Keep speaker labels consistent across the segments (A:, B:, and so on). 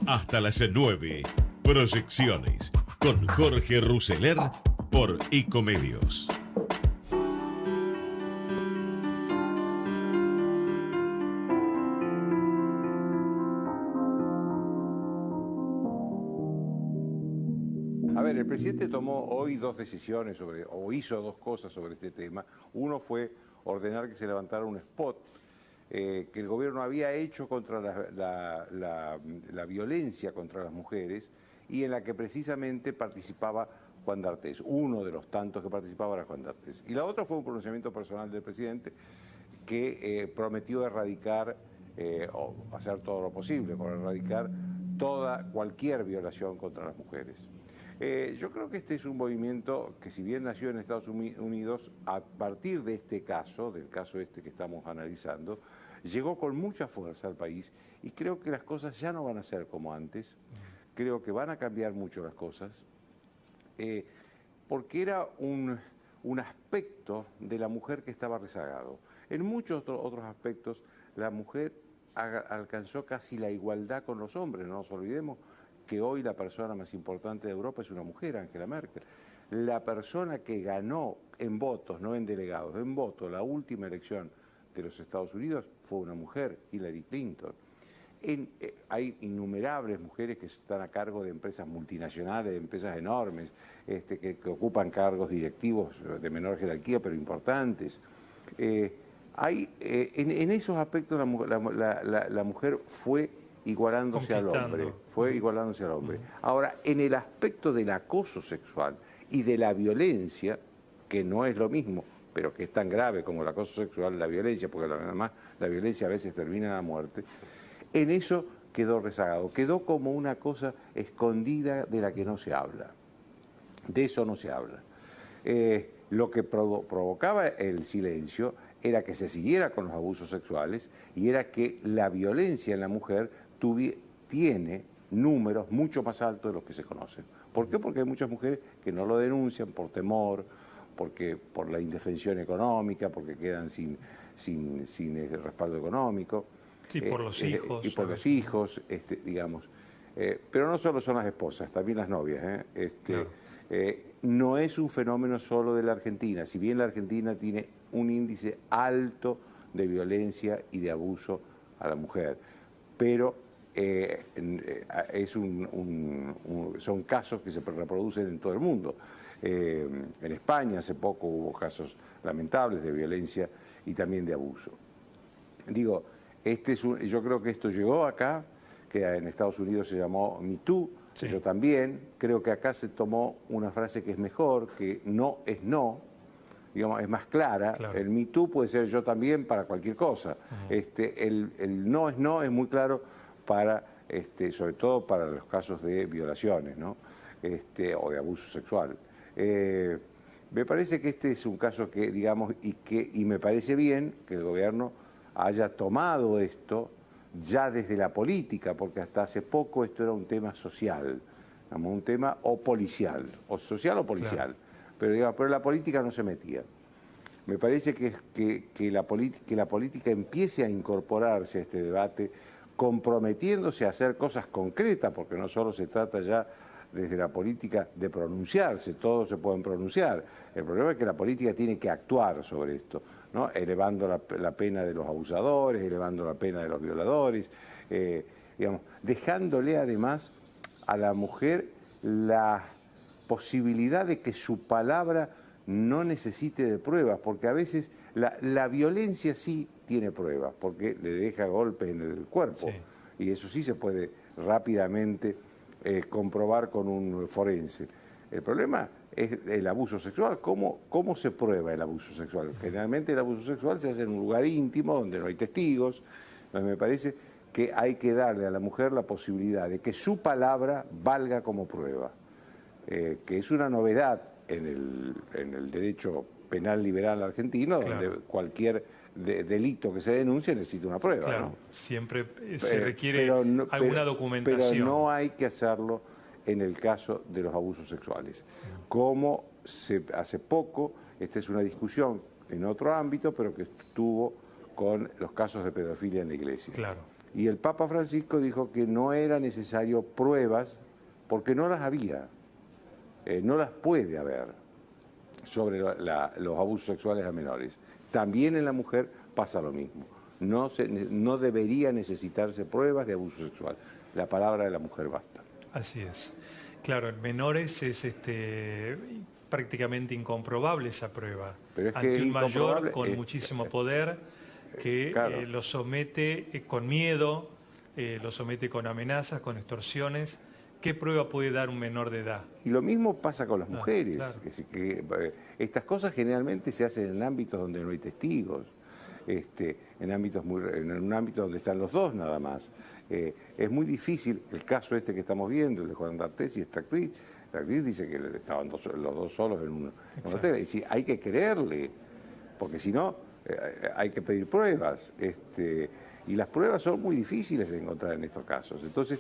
A: hasta las 9. Proyecciones con Jorge Rousseler por Ecomedios.
B: A ver, el presidente tomó hoy dos decisiones o hizo dos cosas sobre este tema. Uno fue ordenar que se levantara un spot que el gobierno había hecho contra la violencia contra las mujeres y en la que precisamente participaba Juan D'Artés. Uno de los tantos que participaba era Juan D'Artés. Y la otra fue un pronunciamiento personal del presidente que prometió erradicar o hacer todo lo posible por erradicar cualquier violación contra las mujeres. Yo creo que este es un movimiento que, si bien nació en Estados Unidos, a partir de este caso, del caso este que estamos analizando, llegó con mucha fuerza al país y creo que las cosas ya no van a ser como antes. Creo que van a cambiar mucho las cosas, porque era un aspecto de la mujer que estaba rezagado. En muchos otros aspectos, la mujer alcanzó casi la igualdad con los hombres, no nos olvidemos que hoy la persona más importante de Europa es una mujer, Angela Merkel. La persona que ganó en votos, no en delegados, en votos, la última elección de los Estados Unidos fue una mujer, Hillary Clinton. Hay innumerables mujeres que están a cargo de empresas multinacionales, de empresas enormes, que ocupan cargos directivos de menor jerarquía, pero importantes. En esos aspectos la mujer fue igualándose al hombre. Ahora, en el aspecto del acoso sexual y de la violencia, que no es lo mismo, pero que es tan grave como el acoso sexual, la violencia, porque además la violencia a veces termina en la muerte, en eso quedó rezagado, quedó como una cosa escondida de la que no se habla. De eso no se habla. Lo que provocaba el silencio era que se siguiera con los abusos sexuales y era que la violencia en la mujer tiene números mucho más altos de los que se conocen. ¿Por qué? Porque hay muchas mujeres que no lo denuncian por temor, por la indefensión económica, porque quedan sin el respaldo económico.
C: Sí, por los hijos.
B: Y por los hijos, digamos. Pero no solo son las esposas, también las novias.
C: Claro.
B: No es un fenómeno solo de la Argentina, si bien la Argentina tiene un índice alto de violencia y de abuso a la mujer, pero son casos que se reproducen en todo el mundo. En España hace poco hubo casos lamentables de violencia y también de abuso. Digo, yo creo que esto llegó acá, que en Estados Unidos se llamó Me Too. Sí. Yo también creo que acá se tomó una frase que es mejor, que no es no, digamos, es más clara. Claro. El Me Too puede ser yo también para cualquier cosa. El no es muy claro para, sobre todo para los casos de violaciones, ¿no? O de abuso sexual. Me parece que este es un caso que, digamos, y me parece bien que el gobierno haya tomado esto ya desde la política, porque hasta hace poco esto era un tema social, digamos, un tema o policial, o social o policial, claro. pero la política no se metía. Me parece que la política empiece a incorporarse a este debate, comprometiéndose a hacer cosas concretas, porque no solo se trata ya desde la política de pronunciarse, todos se pueden pronunciar. El problema es que la política tiene que actuar sobre esto, ¿no? Elevando la pena de los abusadores, elevando la pena de los violadores, digamos, dejándole además a la mujer la posibilidad de que su palabra no necesite de pruebas, porque a veces la violencia sí tiene pruebas, porque le deja golpes en el cuerpo, sí. Y eso sí se puede rápidamente comprobar con un forense. El problema es el abuso sexual. ¿Cómo se prueba el abuso sexual? Generalmente el abuso sexual se hace en un lugar íntimo, donde no hay testigos. Entonces me parece que hay que darle a la mujer la posibilidad de que su palabra valga como prueba, que es una novedad en el derecho penal liberal argentino, claro. Donde cualquier delito que se denuncie necesita una prueba.
C: Claro, ¿no? Siempre se requiere alguna documentación.
B: Pero no hay que hacerlo en el caso de los abusos sexuales. Como hace poco, esta es una discusión en otro ámbito, pero que estuvo con los casos de pedofilia en la iglesia.
C: Claro.
B: Y el Papa Francisco dijo que no era necesario pruebas porque no las había, no las puede haber sobre los abusos sexuales a menores. También en la mujer pasa lo mismo. No debería necesitarse pruebas de abuso sexual. La palabra de la mujer basta.
C: Así es. Claro, en menores es prácticamente incomprobable esa prueba.
B: Pero es
C: ante
B: que
C: un mayor con muchísimo poder que claro, lo somete con miedo, lo somete con amenazas, con extorsiones. ¿Qué prueba puede dar un menor de edad?
B: Y lo mismo pasa con las mujeres.
C: Claro.
B: Estas cosas generalmente se hacen en ámbitos donde no hay testigos, en un ámbito donde están los dos nada más. Es muy difícil, el caso que estamos viendo, el de Juan D'Artés y esta actriz. La actriz dice que estaban los dos solos en un hotel. Y si hay que creerle, porque si no, hay que pedir pruebas. Y las pruebas son muy difíciles de encontrar en estos casos. Entonces,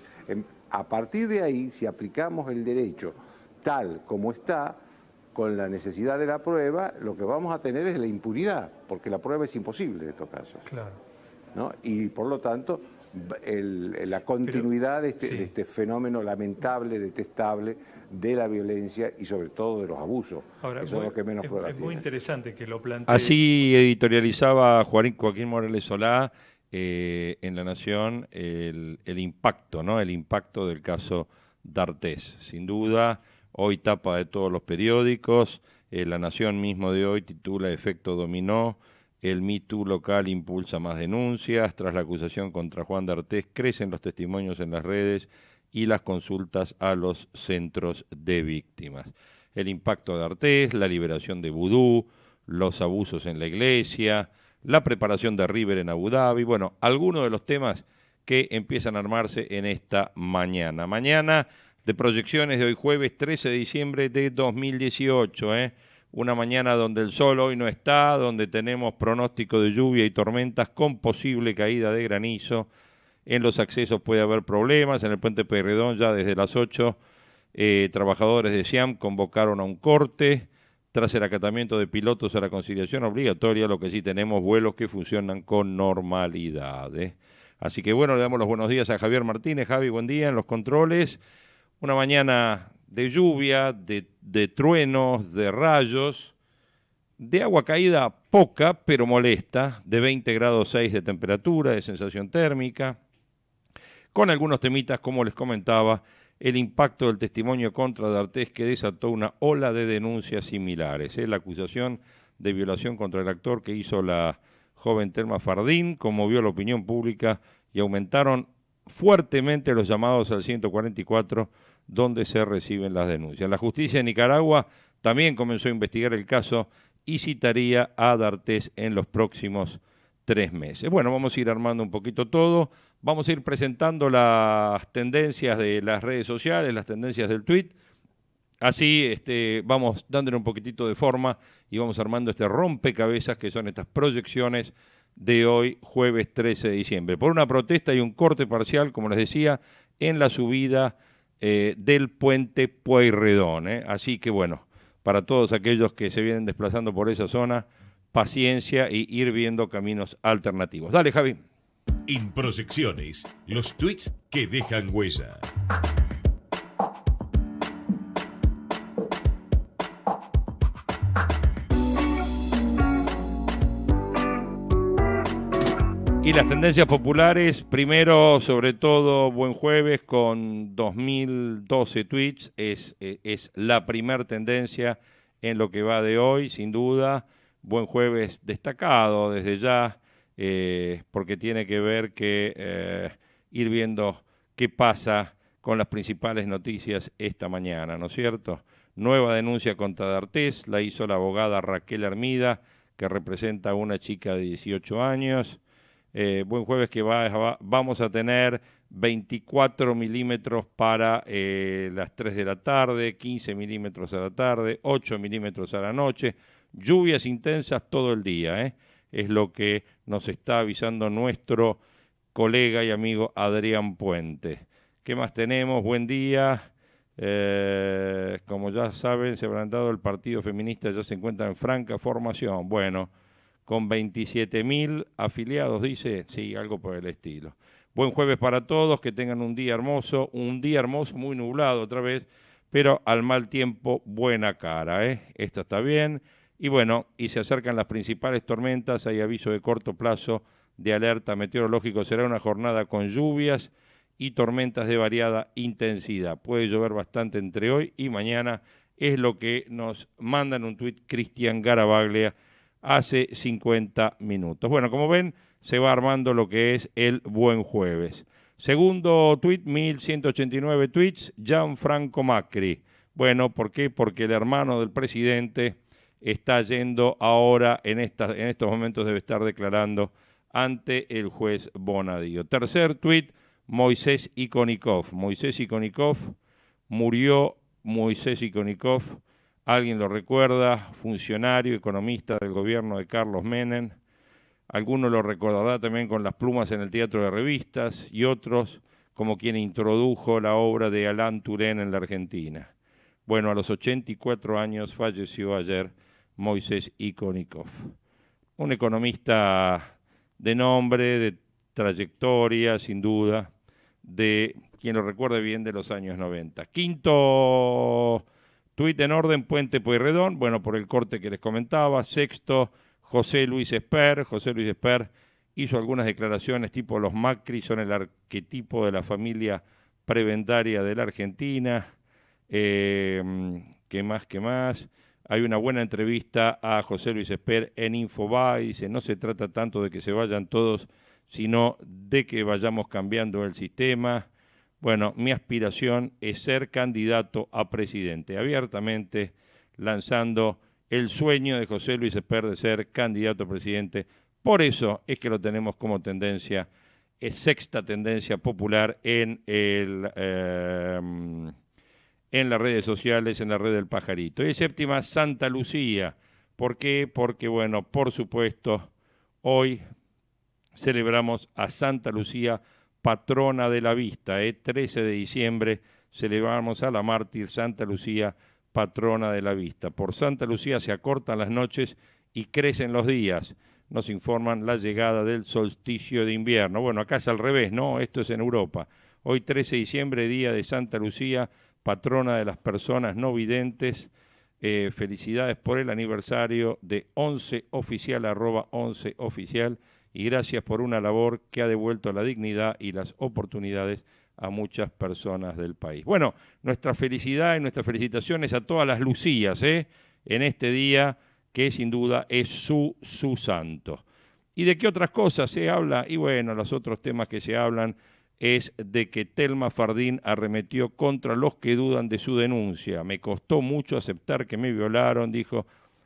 B: a partir de ahí, si aplicamos el derecho tal como está, con la necesidad de la prueba, lo que vamos a tener es la impunidad, porque la prueba es imposible en estos casos.
C: Claro.
B: ¿No? Y por lo tanto, la continuidad de este fenómeno lamentable, detestable, de la violencia y sobre todo de los abusos,
C: ahora,
B: que son los que menos pruebas tienen.
C: Es muy interesante que lo plantees.
D: Así editorializaba Joaquín Morales Solá en La Nación el impacto, ¿no? El impacto del caso D'Artés. Sin duda, hoy tapa de todos los periódicos, La Nación mismo de hoy titula Efecto dominó, el Me Too local impulsa más denuncias, tras la acusación contra Juan D'Artés crecen los testimonios en las redes y las consultas a los centros de víctimas. El impacto de D'Artés, la liberación de Vudú, los abusos en la iglesia, la preparación de River en Abu Dhabi, bueno, algunos de los temas que empiezan a armarse en esta mañana. Mañana de proyecciones de hoy jueves 13 de diciembre de 2018, una mañana donde el sol hoy no está, donde tenemos pronóstico de lluvia y tormentas con posible caída de granizo. En los accesos puede haber problemas, en el puente Peyrredón ya desde las 8 trabajadores de SIAM convocaron a un corte. Tras el acatamiento de pilotos a la conciliación obligatoria, lo que sí tenemos vuelos que funcionan con normalidad. Así que bueno, le damos los buenos días a Javier Martínez. Javi, buen día en los controles. Una mañana de lluvia, de truenos, de rayos, de agua caída poca, pero molesta, de 20 grados 6 de temperatura, de sensación térmica, con algunos temitas, como les comentaba, el impacto del testimonio contra D'Artés que desató una ola de denuncias similares. La acusación de violación contra el actor que hizo la joven Telma Fardín conmovió la opinión pública y aumentaron fuertemente los llamados al 144 donde se reciben las denuncias. La justicia de Nicaragua también comenzó a investigar el caso y citaría a D'Artés en los próximos 3 meses. Bueno, vamos a ir armando un poquito todo. Vamos a ir presentando las tendencias de las redes sociales, las tendencias del tweet. Así vamos dándole un poquitito de forma y vamos armando este rompecabezas que son estas proyecciones de hoy, jueves 13 de diciembre. Por una protesta y un corte parcial, como les decía, en la subida del puente Pueyrredón. Así que bueno, para todos aquellos que se vienen desplazando por esa zona, paciencia y ir viendo caminos alternativos. Dale, Javi.
A: Inproyecciones, los tweets que dejan huella.
D: Y las tendencias populares, primero, sobre todo, buen jueves con 2012 tweets, es la primer tendencia en lo que va de hoy, sin duda. Buen jueves destacado desde ya, porque tiene que ver que ir viendo qué pasa con las principales noticias esta mañana, ¿no es cierto? Nueva denuncia contra D'Artés, la hizo la abogada Raquel Hermida, que representa a una chica de 18 años. Buen jueves que vamos a tener 24 milímetros para las 3 de la tarde, 15 milímetros a la tarde, 8 milímetros a la noche, lluvias intensas todo el día, es lo que nos está avisando nuestro colega y amigo Adrián Puente. ¿Qué más tenemos? Buen día. Como ya saben, se habrán dado el partido feminista, ya se encuentra en franca formación. Bueno, con 27.000 afiliados, dice, sí, algo por el estilo. Buen jueves para todos, que tengan un día hermoso, muy nublado otra vez, pero al mal tiempo buena cara, ¿eh? Esta está bien. Y bueno, y se acercan las principales tormentas, hay aviso de corto plazo de alerta meteorológico, será una jornada con lluvias y tormentas de variada intensidad. Puede llover bastante entre hoy y mañana, es lo que nos manda en un tuit Cristian Garavaglia hace 50 minutos. Bueno, como ven, se va armando lo que es el buen jueves. Segundo tuit, 1189 tweets, Gianfranco Macri. Bueno, ¿por qué? Porque el hermano del presidente está yendo ahora, en estos momentos debe estar declarando ante el juez Bonadío. Tercer tuit, Moisés Ikonikov. Moisés Ikonikov, murió Moisés Ikonikov, alguien lo recuerda, funcionario, economista del gobierno de Carlos Menem. Alguno lo recordará también con las plumas en el teatro de revistas y otros como quien introdujo la obra de Alain Touraine en la Argentina. Bueno, a los 84 años falleció ayer Moisés Ikonikov. Un economista de nombre, de trayectoria, sin duda, de quien lo recuerde bien de los años 90. Quinto tuit en orden, Puente Pueyrredón, bueno, por el corte que les comentaba. Sexto, José Luis Esper. José Luis Esper hizo algunas declaraciones tipo los Macri son el arquetipo de la familia prebentaria de la Argentina. ¿Qué más? Hay una buena entrevista a José Luis Esper en Infobae, dice, no se trata tanto de que se vayan todos, sino de que vayamos cambiando el sistema. Bueno, mi aspiración es ser candidato a presidente, abiertamente lanzando el sueño de José Luis Esper de ser candidato a presidente. Por eso es que lo tenemos como tendencia, es sexta tendencia popular en las redes sociales, en la red del Pajarito. Y séptima, Santa Lucía. ¿Por qué? Porque, bueno, por supuesto, hoy celebramos a Santa Lucía, patrona de la vista. 13 de diciembre celebramos a la mártir Santa Lucía, patrona de la vista. Por Santa Lucía se acortan las noches y crecen los días. Nos informan la llegada del solsticio de invierno. Bueno, acá es al revés, ¿no? Esto es en Europa. Hoy 13 de diciembre, día de Santa Lucía, patrona de las personas no videntes. Felicidades por el aniversario de 11 oficial, @11 oficial, y gracias por una labor que ha devuelto la dignidad y las oportunidades a muchas personas del país. Bueno, nuestra felicidad y nuestras felicitaciones a todas las Lucías, en este día que sin duda es su santo. ¿Y de qué otras cosas se habla? Y bueno, los otros temas que se hablan es de que Telma Fardín arremetió contra los que dudan de su denuncia. Me costó mucho aceptar que me violaron, dijo.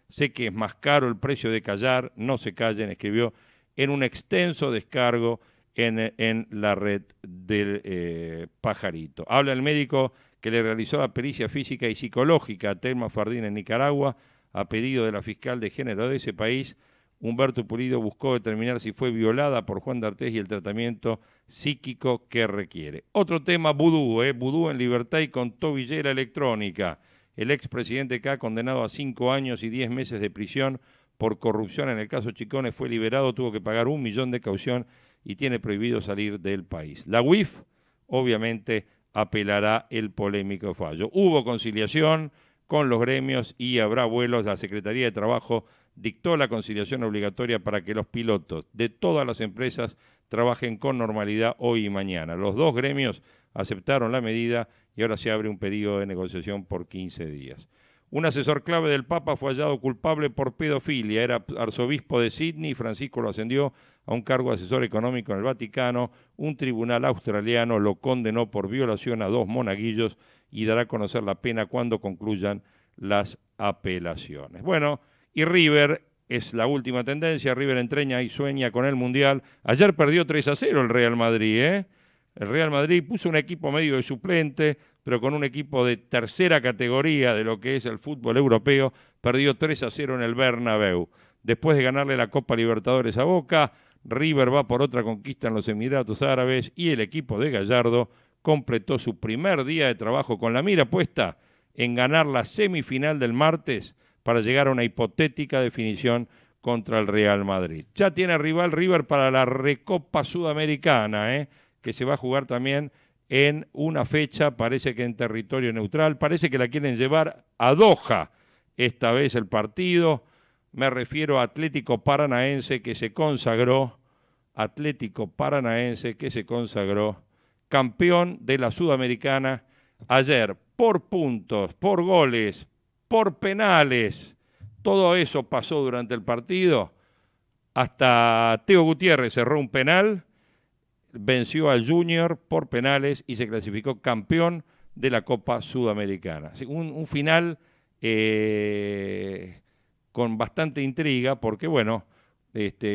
D: Sé que es más caro el precio de callar, no se callen, escribió en un extenso descargo en la red del Pajarito. Habla el médico que le realizó la pericia física y psicológica a Telma Fardín en Nicaragua, a pedido de la fiscal de género de ese país. Humberto Pulido buscó determinar si fue violada por Juan D'Artés y el tratamiento psíquico que requiere. Otro tema, vudú, vudú en libertad y con tobillera electrónica. El expresidente K, condenado a 5 años y 10 meses de prisión por corrupción en el caso Chicones, fue liberado, tuvo que pagar 1 millón de caución y tiene prohibido salir del país. La UIF, obviamente, apelará el polémico fallo. Hubo conciliación con los gremios y habrá vuelos. La Secretaría de Trabajo dictó la conciliación obligatoria para que los pilotos de todas las empresas trabajen con normalidad hoy y mañana. Los dos gremios aceptaron la medida y ahora se abre un periodo de negociación por 15 días. Un asesor clave del Papa fue hallado culpable por pedofilia. Era arzobispo de Sydney. Francisco lo ascendió a un cargo de asesor económico en el Vaticano. Un tribunal australiano lo condenó por violación a 2 monaguillos y dará a conocer la pena cuando concluyan las apelaciones. Bueno, y River es la última tendencia. River entrena y sueña con el Mundial. Ayer perdió 3-0 el Real Madrid, El Real Madrid puso un equipo medio de suplente, pero con un equipo de tercera categoría de lo que es el fútbol europeo, perdió 3-0 en el Bernabéu. Después de ganarle la Copa Libertadores a Boca, River va por otra conquista en los Emiratos Árabes y el equipo de Gallardo completó su primer día de trabajo con la mira puesta en ganar la semifinal del martes para llegar a una hipotética definición contra el Real Madrid. Ya tiene rival River para la Recopa Sudamericana, que se va a jugar también en una fecha, parece que en territorio neutral, parece que la quieren llevar a Doha esta vez el partido. Me refiero a Atlético Paranaense que se consagró campeón de la Sudamericana ayer, por puntos, por goles, por penales. Todo eso pasó durante el partido. Hasta Teo Gutiérrez cerró un penal, venció al Junior por penales y se clasificó campeón de la Copa Sudamericana. Un final con bastante intriga porque, bueno,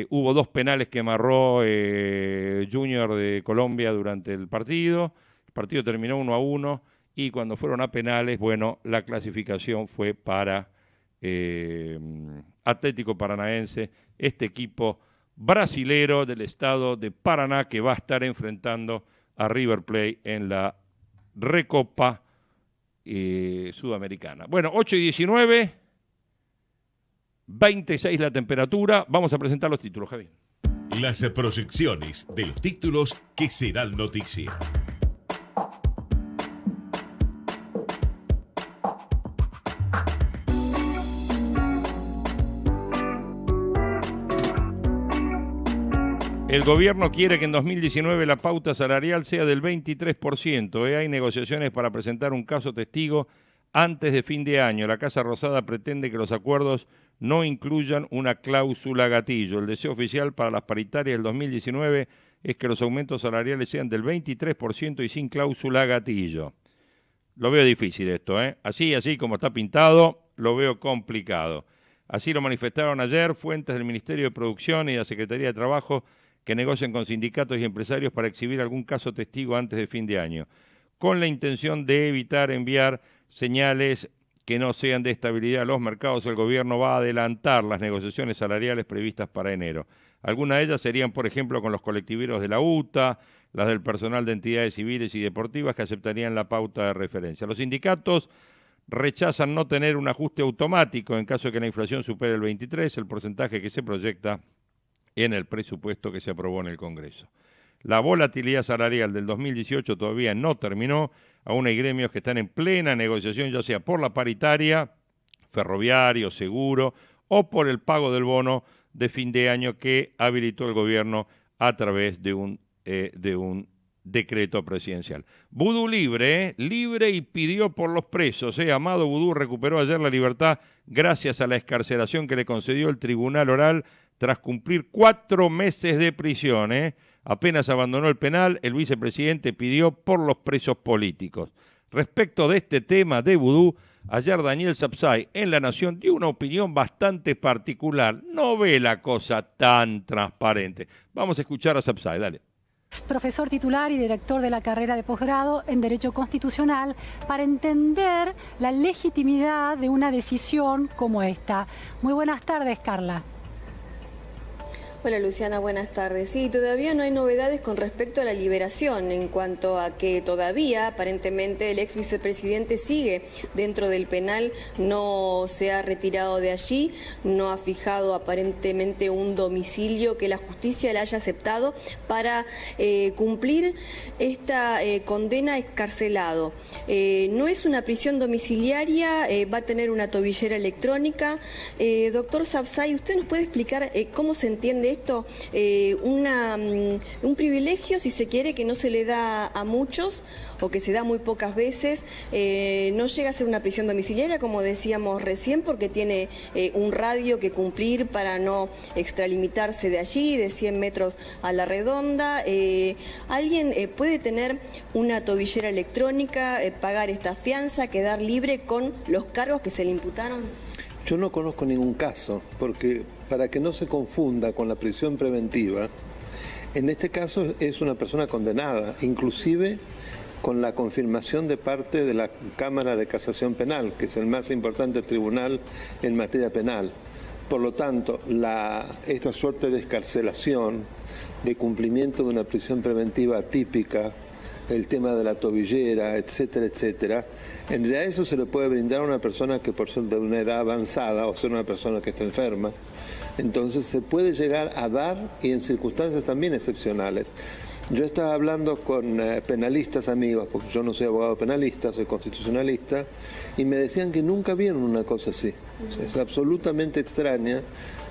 D: hubo 2 penales que marró Junior de Colombia durante el partido. El partido terminó 1-1 y cuando fueron a penales, bueno, la clasificación fue para Atlético Paranaense, este equipo brasilero del estado de Paraná que va a estar enfrentando a River Plate en la Recopa Sudamericana. Bueno, 8:19, 26 la temperatura. Vamos a presentar los títulos, Javi.
A: Las proyecciones de los títulos que serán noticia.
D: El gobierno quiere que en 2019 la pauta salarial sea del 23%. Hay negociaciones para presentar un caso testigo antes de fin de año. La Casa Rosada pretende que los acuerdos no incluyan una cláusula gatillo. El deseo oficial para las paritarias del 2019 es que los aumentos salariales sean del 23% y sin cláusula gatillo. Lo veo difícil esto, ¿eh? Así como está pintado, lo veo complicado. Así lo manifestaron ayer fuentes del Ministerio de Producción y de la Secretaría de Trabajo que negocian con sindicatos y empresarios para exhibir algún caso testigo antes de fin de año, con la intención de evitar enviar señales que no sean de estabilidad a los mercados. El gobierno va a adelantar las negociaciones salariales previstas para enero. Algunas de ellas serían, por ejemplo, con los colectiveros de la UTA, las del personal de entidades civiles y deportivas que aceptarían la pauta de referencia. Los sindicatos rechazan no tener un ajuste automático en caso de que la inflación supere el 23%, el porcentaje que se proyecta en el presupuesto que se aprobó en el Congreso. La volatilidad salarial del 2018 todavía no terminó. Aún hay gremios que están en plena negociación, ya sea por la paritaria, ferroviario, seguro, o por el pago del bono de fin de año que habilitó el gobierno a través de un decreto presidencial. Vudú libre y pidió por los presos. Amado Vudú recuperó ayer la libertad gracias a la excarcelación que le concedió el Tribunal Oral tras cumplir 4 meses de prisión. Apenas abandonó el penal, el vicepresidente pidió por los presos políticos. Respecto de este tema de Vudú, ayer Daniel Sapsay en La Nación dio una opinión bastante particular. No ve la cosa tan transparente. Vamos a escuchar a Sapsay, dale.
E: Profesor titular y director de la carrera de posgrado en Derecho Constitucional, para entender la legitimidad de una decisión como esta. Muy buenas tardes, Carla.
F: Hola Luciana, buenas tardes. Sí, todavía no hay novedades con respecto a la liberación, en cuanto a que todavía aparentemente el ex vicepresidente sigue dentro del penal, no se ha retirado de allí, no ha fijado aparentemente un domicilio que la justicia le haya aceptado para cumplir esta condena excarcelado. No es una prisión domiciliaria, va a tener una tobillera electrónica. Doctor Sapsay, ¿usted nos puede explicar cómo se entiende esto? Un privilegio, si se quiere, que no se le da a muchos o que se da muy pocas veces. No llega a ser una prisión domiciliaria, como decíamos recién, porque tiene un radio que cumplir para no extralimitarse de allí, de 100 metros a la redonda. ¿Alguien puede tener una tobillera electrónica, pagar esta fianza, quedar libre con los cargos que se le imputaron?
G: Yo no conozco ningún caso, porque para que no se confunda con la prisión preventiva, en este caso es una persona condenada, inclusive con la confirmación de parte de la Cámara de Casación Penal, que es el más importante tribunal en materia penal. Por lo tanto, esta suerte de excarcelación, de cumplimiento de una prisión preventiva atípica, el tema de la tobillera, etcétera, etcétera, en realidad eso se le puede brindar a una persona que por ser de una edad avanzada o ser una persona que está enferma. Entonces se puede llegar a dar y en circunstancias también excepcionales. Yo estaba hablando con penalistas amigos, porque yo no soy abogado penalista, soy constitucionalista, y me decían que nunca vieron una cosa así. O sea, es absolutamente extraña.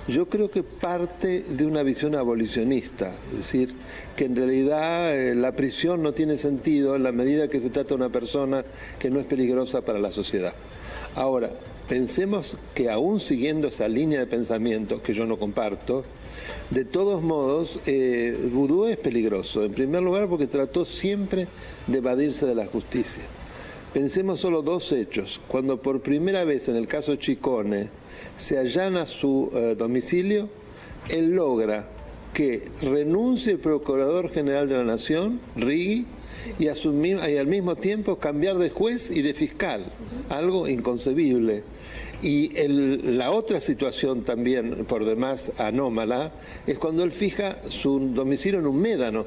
G: Yo creo que parte de una visión abolicionista, es decir, que en realidad la prisión no tiene sentido en la medida que se trata de una persona que no es peligrosa para la sociedad. Ahora, pensemos que aún siguiendo esa línea de pensamiento, que yo no comparto, de todos modos, Vudú es peligroso, en primer lugar porque trató siempre de evadirse de la justicia. Pensemos solo dos hechos. Cuando por primera vez en el caso Ciccone se allana su domicilio, él logra que renuncie el Procurador General de la Nación, Righi, y al mismo tiempo cambiar de juez y de fiscal, algo inconcebible. Y la otra situación también, por demás anómala, es cuando él fija su domicilio en un médano,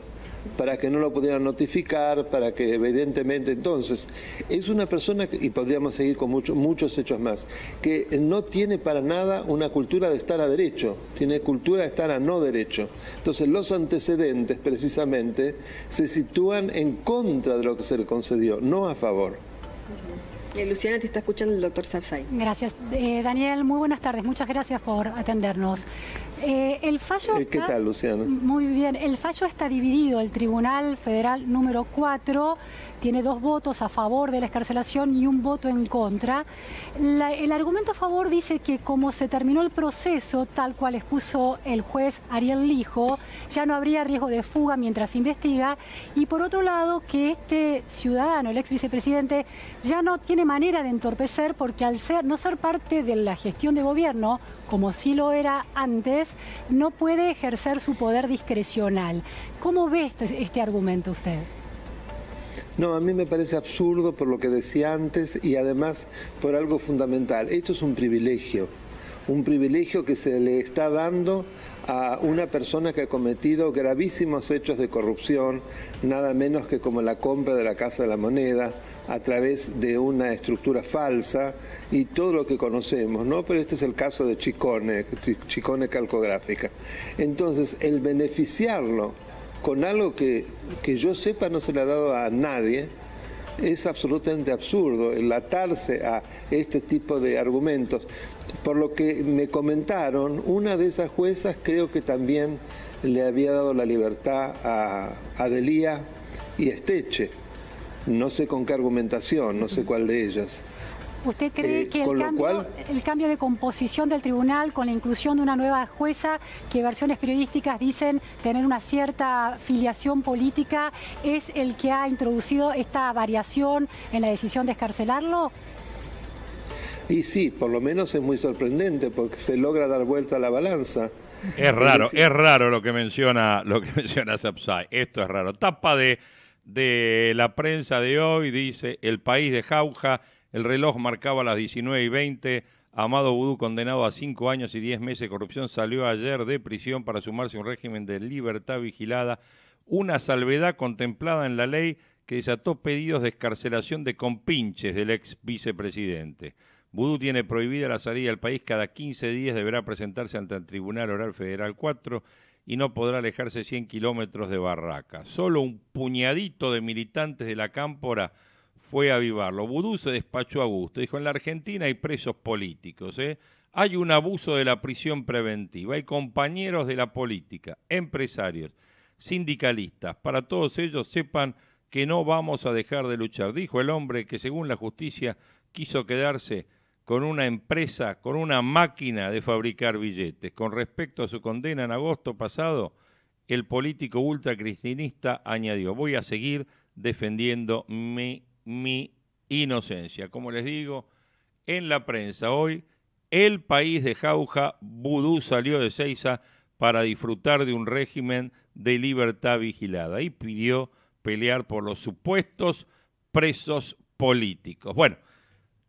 G: para que no lo pudieran notificar, para que evidentemente entonces es una persona, y podríamos seguir con muchos hechos más, que no tiene para nada una cultura de estar a derecho, tiene cultura de estar a no derecho. Entonces los antecedentes precisamente se sitúan en contra de lo que se le concedió, no a favor.
F: Luciana, te está escuchando el doctor Sapsay.
E: Gracias. Daniel, muy buenas tardes. Muchas gracias por atendernos. El fallo
G: ¿Qué tal, Luciana?
E: Muy bien. El fallo está dividido. El Tribunal Federal número 4 tiene 2 votos a favor de la excarcelación y 1 voto en contra. El argumento a favor dice que como se terminó el proceso, tal cual expuso el juez Ariel Lijo, ya no habría riesgo de fuga mientras se investiga. Y por otro lado, que este ciudadano, el ex vicepresidente, ya no tiene manera de entorpecer porque al no ser parte de la gestión de gobierno, como sí lo era antes, no puede ejercer su poder discrecional. ¿Cómo ve este argumento usted?
G: No, a mí me parece absurdo por lo que decía antes y además por algo fundamental. Esto es un privilegio que se le está dando a una persona que ha cometido gravísimos hechos de corrupción, nada menos que como la compra de la Casa de la Moneda a través de una estructura falsa y todo lo que conocemos, ¿no? Pero este es el caso de Ciccone Calcográfica. Entonces, el beneficiarlo con algo que yo sepa no se le ha dado a nadie, es absolutamente absurdo el atarse a este tipo de argumentos. Por lo que me comentaron, una de esas juezas creo que también le había dado la libertad a Delía y Esteche. No sé con qué argumentación, no sé cuál de ellas.
E: ¿Usted cree que el cambio de composición del tribunal con la inclusión de una nueva jueza, que versiones periodísticas dicen tener una cierta filiación política, es el que ha introducido esta variación en la decisión de excarcelarlo?
G: Y sí, por lo menos es muy sorprendente porque se logra dar vuelta a la balanza.
D: Es raro lo que menciona Sapsay. Esto es raro. Tapa de la prensa de hoy dice: El País de Jauja. El reloj marcaba las 19:20. Amado Vudú, condenado a 5 años y 10 meses de corrupción, salió ayer de prisión para sumarse a un régimen de libertad vigilada. Una salvedad contemplada en la ley que desató pedidos de excarcelación de compinches del ex vicepresidente. Vudú tiene prohibida la salida del país. Cada 15 días deberá presentarse ante el Tribunal Oral Federal 4 y no podrá alejarse 100 kilómetros de Barraca. Solo un puñadito de militantes de la Cámpora fue a avivarlo. Vudú se despachó a gusto. Dijo: en la Argentina hay presos políticos, hay un abuso de la prisión preventiva, hay compañeros de la política, empresarios, sindicalistas. Para todos ellos, sepan que no vamos a dejar de luchar. Dijo el hombre que, según la justicia, quiso quedarse con una empresa, con una máquina de fabricar billetes. Con respecto a su condena en agosto pasado, el político ultracristinista añadió: voy a seguir defendiendo mi inocencia. Como les digo, en la prensa hoy, El País de Jauja, Vudú salió de Seiza para disfrutar de un régimen de libertad vigilada y pidió pelear por los supuestos presos políticos. Bueno,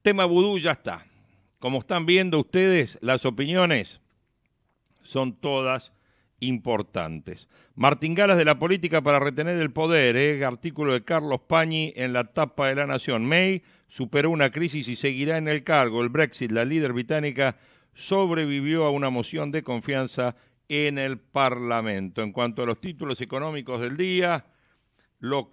D: tema Vudú ya está. Como están viendo ustedes, las opiniones son todas importantes. Martingalas de la política para retener el poder, artículo de Carlos Pañi en la tapa de La Nación. May superó una crisis y seguirá en el cargo. El Brexit, la líder británica sobrevivió a una moción de confianza en el Parlamento. En cuanto a los títulos económicos del día, lo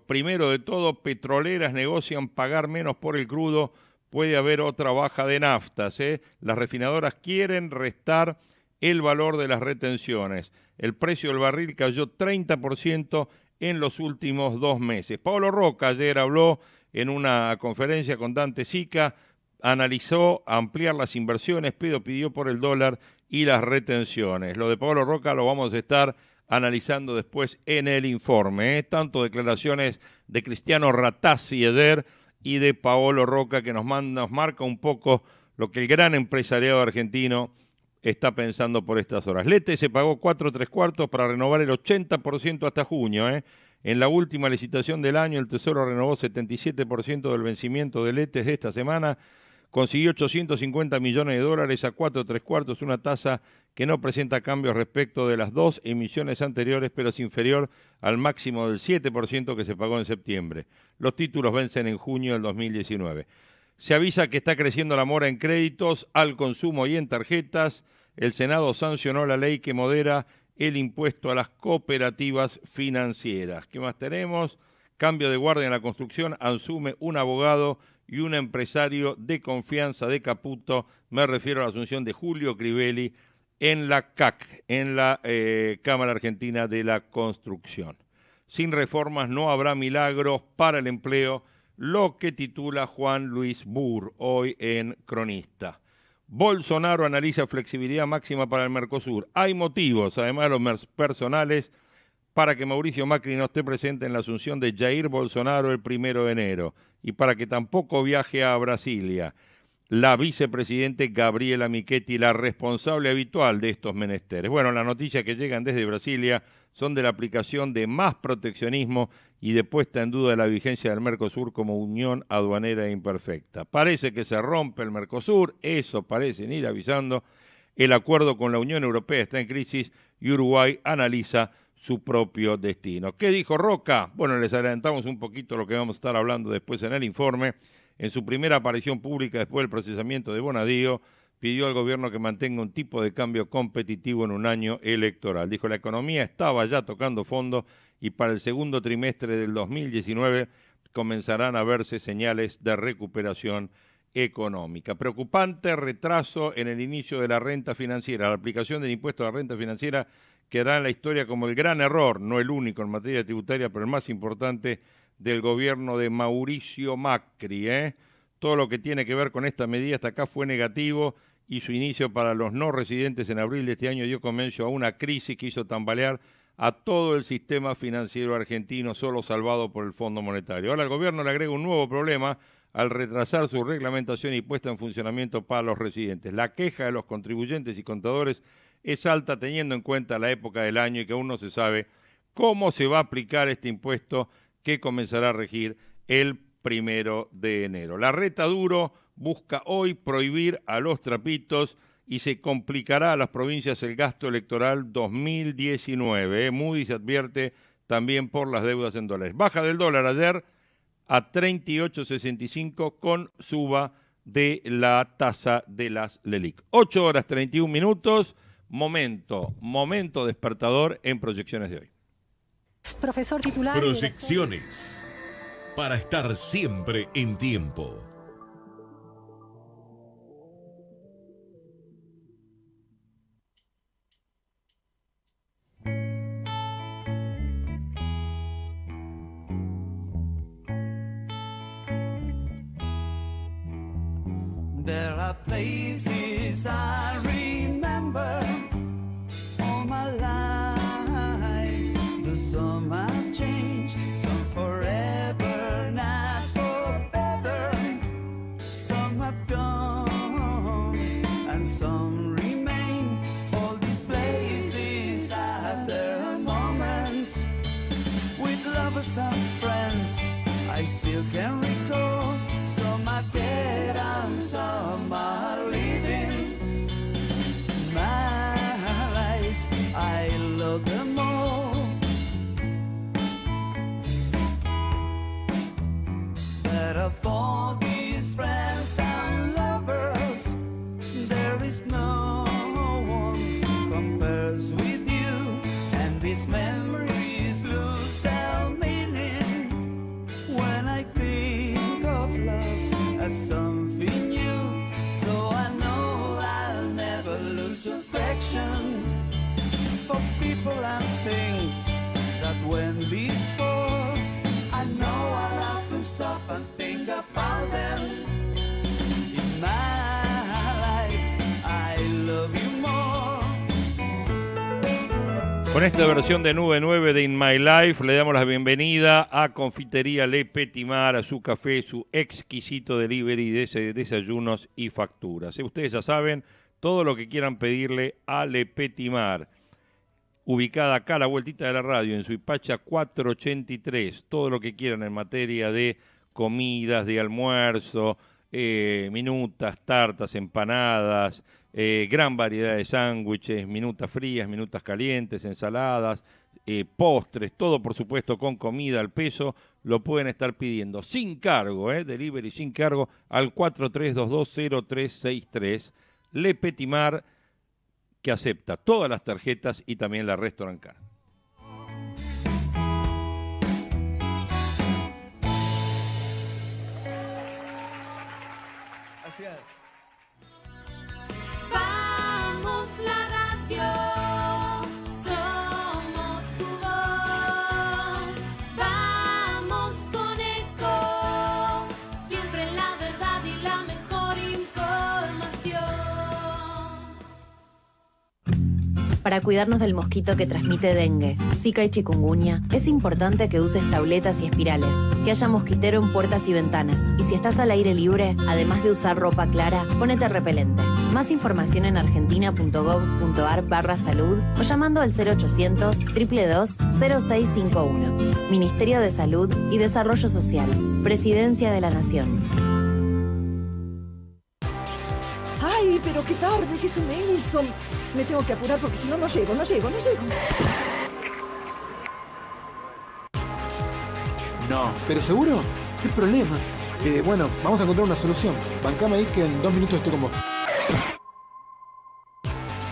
D: primero de todo, petroleras negocian pagar menos por el crudo, puede haber otra baja de naftas. Las refinadoras quieren restar el valor de las retenciones. El precio del barril cayó 30% en los últimos 2 meses. Paolo Roca ayer habló en una conferencia con Dante Sica, analizó ampliar las inversiones, pidió por el dólar y las retenciones. Lo de Paolo Roca lo vamos a estar analizando después en el informe. Tanto declaraciones de Cristiano Ratazzi ayer y de Paolo Roca, que nos marca un poco lo que el gran empresariado argentino está pensando por estas horas. Lete se pagó 4 3/4 para renovar el 80% hasta junio. En la última licitación del año, el Tesoro renovó 77% del vencimiento de Lete de esta semana, consiguió 850 millones de dólares a 4 3/4, una tasa que no presenta cambios respecto de las 2 emisiones anteriores, pero es inferior al máximo del 7% que se pagó en septiembre. Los títulos vencen en junio del 2019. Se avisa que está creciendo la mora en créditos, al consumo y en tarjetas. El Senado sancionó la ley que modera el impuesto a las cooperativas financieras. ¿Qué más tenemos? Cambio de guardia en la construcción, asume un abogado y un empresario de confianza de Caputo. Me refiero a la asunción de Julio Crivelli en la CAC, en la Cámara Argentina de la Construcción. Sin reformas no habrá milagros para el empleo, lo que titula Juan Luis Burr hoy en Cronista. Bolsonaro analiza flexibilidad máxima para el Mercosur. Hay motivos, además de los personales, para que Mauricio Macri no esté presente en la asunción de Jair Bolsonaro el 1 de enero y para que tampoco viaje a Brasilia la vicepresidente Gabriela Michetti, la responsable habitual de estos menesteres. Bueno, las noticias que llegan desde Brasilia son de la aplicación de más proteccionismo y de puesta en duda de la vigencia del Mercosur como unión aduanera imperfecta. Parece que se rompe el Mercosur, eso parecen ir avisando. El acuerdo con la Unión Europea está en crisis y Uruguay analiza su propio destino. ¿Qué dijo Roca? Bueno, les adelantamos un poquito lo que vamos a estar hablando después en el informe. En su primera aparición pública después del procesamiento de Bonadío, pidió al gobierno que mantenga un tipo de cambio competitivo en un año electoral. Dijo, la economía estaba ya tocando fondo y para el segundo trimestre del 2019 comenzarán a verse señales de recuperación económica. Preocupante retraso en el inicio de la renta financiera. La aplicación del impuesto a la renta financiera quedará en la historia como el gran error, no el único en materia tributaria, pero el más importante del gobierno de Mauricio Macri. Todo lo que tiene que ver con esta medida hasta acá fue negativo y su inicio para los no residentes en abril de este año dio comienzo a una crisis que hizo tambalear a todo el sistema financiero argentino, solo salvado por el Fondo Monetario. Ahora el gobierno le agrega un nuevo problema al retrasar su reglamentación y puesta en funcionamiento para los residentes. La queja de los contribuyentes y contadores es alta teniendo en cuenta la época del año y que aún no se sabe cómo se va a aplicar este impuesto que comenzará a regir el 1 de enero. La Reta Duro busca hoy prohibir a los trapitos y se complicará a las provincias el gasto electoral 2019. Moody's advierte también por las deudas en dólares. Baja del dólar ayer a 38.65 con suba de la tasa de las LELIQ. 8:31, momento despertador en Proyecciones de hoy.
E: Profesor titular.
A: Proyecciones, para estar siempre en tiempo.
H: There are places I remember all my life. Some have changed, some forever, not for better. Some have gone, and some remain. All these places have their moments. With lovers and friends, I still can recall. Some are dead and some are living. My life, I love them all. But of all these friends and lovers, there is no one as something new. Though I know I'll never lose affection for people and things that went before. I know I'll have to stop and think about them. In my life, I love you more.
D: Con esta versión de Nube 9 de In My Life le damos la bienvenida a Confitería Le Petit Mar, a su café, su exquisito delivery de desayunos y facturas. Ustedes ya saben todo lo que quieran pedirle a Le Petit Mar. Ubicada acá a la vueltita de la radio, en Suipacha 483. Todo lo que quieran en materia de comidas, de almuerzo, minutas, tartas, empanadas, gran variedad de sándwiches, minutas frías, minutas calientes, ensaladas, postres, todo por supuesto con comida al peso. Lo pueden estar pidiendo sin cargo, delivery sin cargo al 43220363. Le Petit Mar, que acepta todas las tarjetas y también la Restaurant Card.
I: Vamos la radio, somos tu voz. Vamos con Eco, siempre la verdad y la mejor información.
J: Para cuidarnos del mosquito que transmite dengue, zika y chikungunya, es importante que uses tauletas y espirales, que haya mosquitero en puertas y ventanas, y si estás al aire libre, además de usar ropa clara, ponete repelente. Más información en argentina.gov.ar/salud o llamando al 0800-222-0651. Ministerio de Salud y Desarrollo Social. Presidencia de la Nación.
K: ¡Ay, pero qué tarde! ¿Qué se me hizo? Me tengo que apurar porque si no, no llego.
L: No, ¿pero seguro? ¿Qué problema? Bueno, vamos a encontrar una solución. Bancame ahí que en 2 minutos estoy con vos.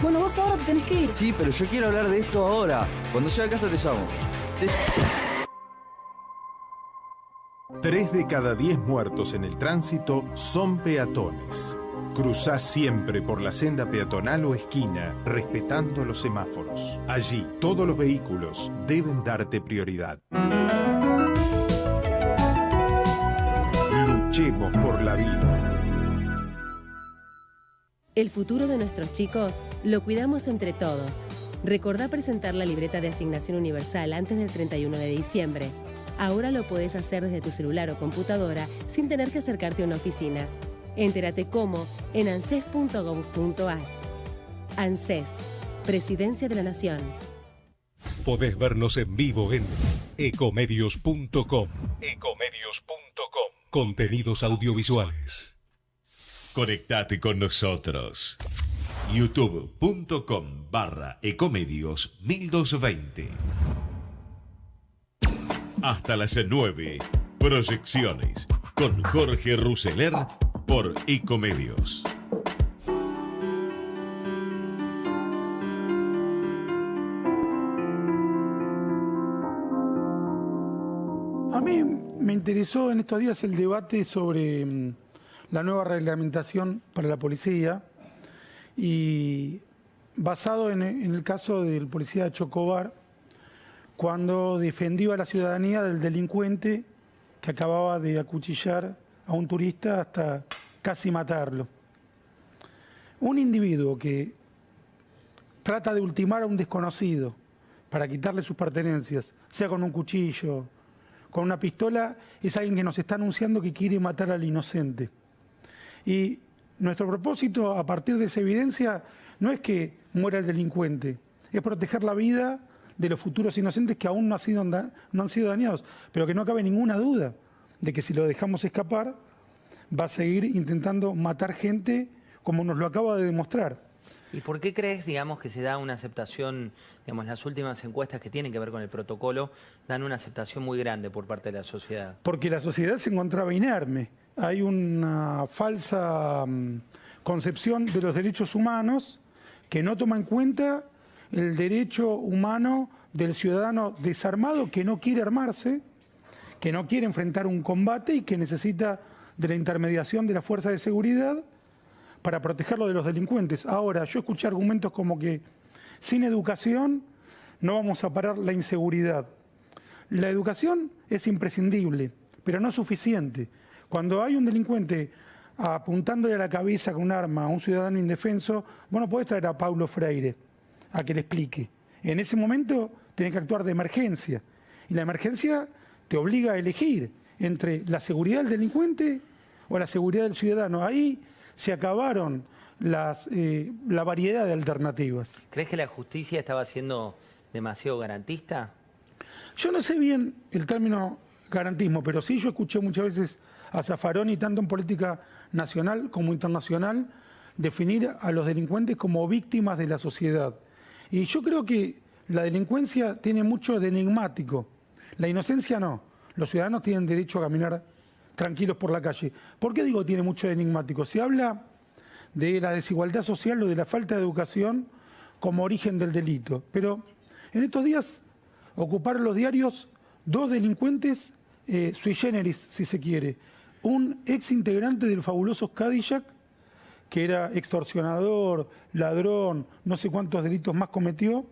M: Bueno, vos ahora te tenés que ir.
N: Sí, pero yo quiero hablar de esto ahora. Cuando llegue a casa te llamo.
O: 3 de cada 10 muertos en el tránsito son peatones. Cruzá siempre por la senda peatonal o esquina, respetando los semáforos. Allí, todos los vehículos deben darte prioridad. Luchemos por la vida.
P: El futuro de nuestros chicos lo cuidamos entre todos. Recordá presentar la libreta de asignación universal antes del 31 de diciembre. Ahora lo podés hacer desde tu celular o computadora sin tener que acercarte a una oficina. Entérate cómo en anses.gov.ar. ANSES, Presidencia de la Nación.
Q: Podés vernos en vivo en ecomedios.com. Contenidos audiovisuales.
A: Conectate con nosotros. youtube.com/ecomedios1220. Hasta las 9. Proyecciones con Jorge Ruseler por Ecomedios.
R: A mí me interesó en estos días el debate sobre la nueva reglamentación para la policía y basado en el caso del policía de Chocobar, cuando defendió a la ciudadanía del delincuente que acababa de acuchillar a un turista hasta casi matarlo. Un individuo que trata de ultimar a un desconocido para quitarle sus pertenencias, sea con un cuchillo, con una pistola, es alguien que nos está anunciando que quiere matar al inocente. Y nuestro propósito, a partir de esa evidencia, no es que muera el delincuente, es proteger la vida de los futuros inocentes que aún no han sido dañados, pero que no cabe ninguna duda de que si lo dejamos escapar, va a seguir intentando matar gente como nos lo acaba de demostrar.
S: ¿Y por qué crees, digamos, que se da una aceptación, digamos, las últimas encuestas que tienen que ver con el protocolo, dan una aceptación muy grande por parte de la sociedad?
R: Porque la sociedad se encontraba inerme. Hay una falsa concepción de los derechos humanos que no toma en cuenta el derecho humano del ciudadano desarmado que no quiere armarse, que no quiere enfrentar un combate y que necesita de la intermediación de las fuerzas de seguridad para protegerlo de los delincuentes. Ahora, yo escuché argumentos como que sin educación no vamos a parar la inseguridad. La educación es imprescindible, pero no es suficiente. Cuando hay un delincuente apuntándole a la cabeza con un arma a un ciudadano indefenso, vos no podés traer a Paulo Freire a que le explique. En ese momento tenés que actuar de emergencia. Y la emergencia te obliga a elegir entre la seguridad del delincuente o la seguridad del ciudadano. Ahí se acabaron la variedad de alternativas.
S: ¿Crees que la justicia estaba siendo demasiado garantista?
R: Yo no sé bien el término garantismo, pero sí yo escuché muchas veces a Zaffaroni, tanto en política nacional como internacional, definir a los delincuentes como víctimas de la sociedad. Y yo creo que la delincuencia tiene mucho de enigmático. La inocencia no. Los ciudadanos tienen derecho a caminar tranquilos por la calle. ¿Por qué digo tiene mucho de enigmático? Se habla de la desigualdad social o de la falta de educación como origen del delito. Pero en estos días ocuparon los diarios dos delincuentes sui generis, si se quiere. Un ex integrante del fabuloso Cadillac, que era extorsionador, ladrón, no sé cuántos delitos más cometió,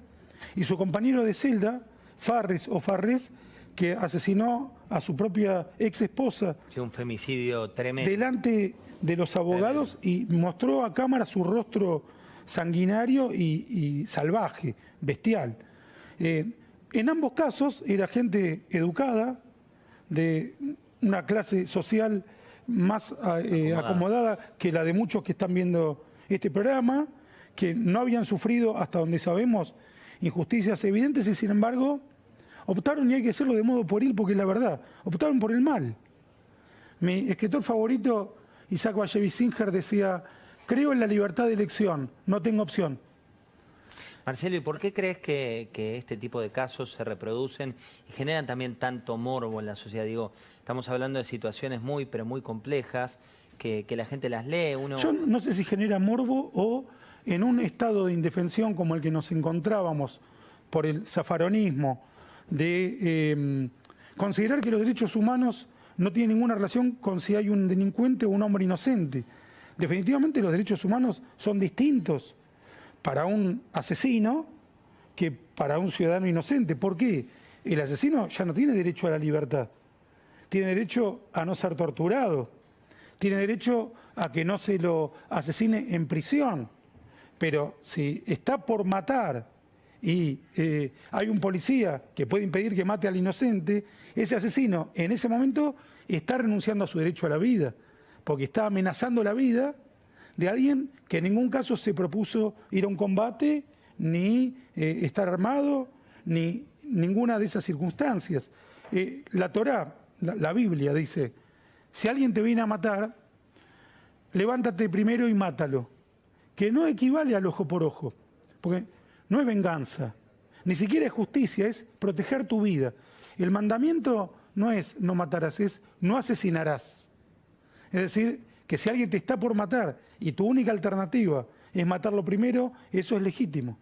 R: y su compañero de celda, Farres, que asesinó a su propia ex esposa.
S: Sí, un femicidio tremendo.
R: Delante de los abogados y mostró a cámara su rostro sanguinario y salvaje, bestial. En ambos casos era gente educada, de una clase social más acomodada que la de muchos que están viendo este programa, que no habían sufrido, hasta donde sabemos, injusticias evidentes y sin embargo optaron, y hay que hacerlo de modo pueril porque es la verdad, optaron por el mal. Mi escritor favorito, Isaac Bashevis Singer, decía: creo en la libertad de elección, no tengo opción.
S: Marcelo, ¿y por qué crees que este tipo de casos se reproducen y generan también tanto morbo en la sociedad? Digo, estamos hablando de situaciones muy, pero muy complejas, que la gente las lee.
R: Yo no sé si genera morbo o en un estado de indefensión como el que nos encontrábamos por el zaffaronismo, de considerar que los derechos humanos no tienen ninguna relación con si hay un delincuente o un hombre inocente. Definitivamente los derechos humanos son distintos para un asesino que para un ciudadano inocente. ¿Por qué? El asesino ya no tiene derecho a la libertad, tiene derecho a no ser torturado, tiene derecho a que no se lo asesine en prisión. Pero si está por matar y hay un policía que puede impedir que mate al inocente, ese asesino en ese momento está renunciando a su derecho a la vida, porque está amenazando la vida de alguien que en ningún caso se propuso ir a un combate, ni estar armado, ni ninguna de esas circunstancias. La Torá, la Biblia dice: si alguien te viene a matar, levántate primero y mátalo, que no equivale al ojo por ojo, porque no es venganza, ni siquiera es justicia, es proteger tu vida. El mandamiento no es no matarás, es no asesinarás. Es decir, que si alguien te está por matar y tu única alternativa es matarlo primero, eso es legítimo.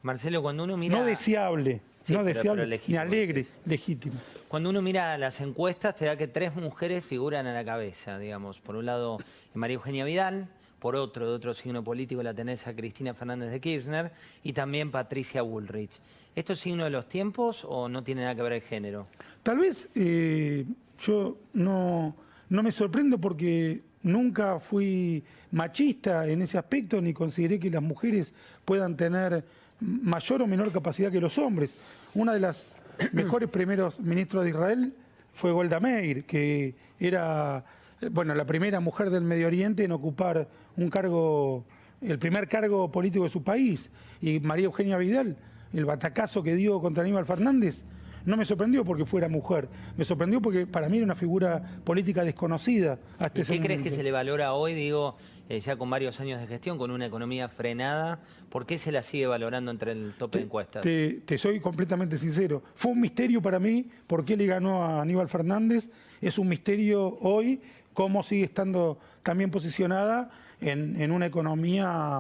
S: Marcelo, cuando uno mira...
R: No deseable, sí, no deseable, pero ni alegre,
S: sí.
R: Legítimo.
S: Cuando uno mira las encuestas, te da que 3 mujeres figuran a la cabeza, digamos. Por un lado, María Eugenia Vidal, por otro, de otro signo político, la tenés a Cristina Fernández de Kirchner y también Patricia Bullrich. ¿Esto es signo de los tiempos o no tiene nada que ver el género?
R: Tal vez yo no me sorprendo porque nunca fui machista en ese aspecto, ni consideré que las mujeres puedan tener mayor o menor capacidad que los hombres. Una de las mejores primeros ministros de Israel fue Golda Meir, que era la primera mujer del Medio Oriente en ocupar un cargo, el primer cargo político de su país. Y María Eugenia Vidal, el batacazo que dio contra Aníbal Fernández, no me sorprendió porque fuera mujer, me sorprendió porque para mí era una figura política desconocida hasta ese momento.
S: ¿Qué crees que se le valora hoy, digo, ya con varios años de gestión, con una economía frenada? ¿Por qué se la sigue valorando entre el tope de encuestas?
R: Te soy completamente sincero. Fue un misterio para mí por qué le ganó a Aníbal Fernández. Es un misterio hoy cómo sigue estando también posicionada en una economía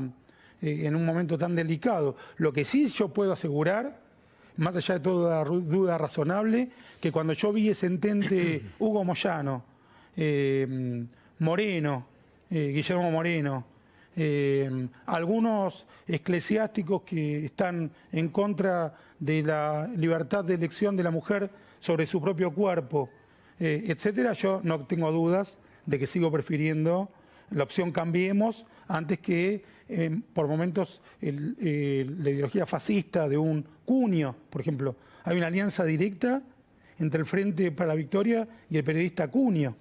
R: en un momento tan delicado. Lo que sí yo puedo asegurar, más allá de toda duda razonable, que cuando yo vi ese entente Hugo Moyano Moreno, Guillermo Moreno, algunos eclesiásticos que están en contra de la libertad de elección de la mujer sobre su propio cuerpo, etcétera, yo no tengo dudas de que sigo prefiriendo la opción Cambiemos antes que por momentos la ideología fascista de un Cunio, por ejemplo. Hay una alianza directa entre el Frente para la Victoria y el periodista Cunio.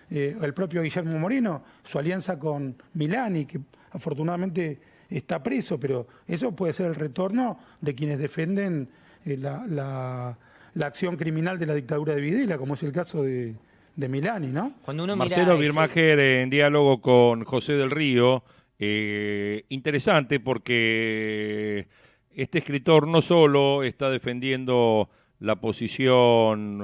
R: El propio Guillermo Moreno, su alianza con Milani, que afortunadamente está preso, pero eso puede ser el retorno de quienes defienden la acción criminal de la dictadura de Videla, como es el caso de Milani, ¿no?
S: Cuando uno
D: Marcelo Birmacher en diálogo con José del Río, interesante porque este escritor no solo está defendiendo la posición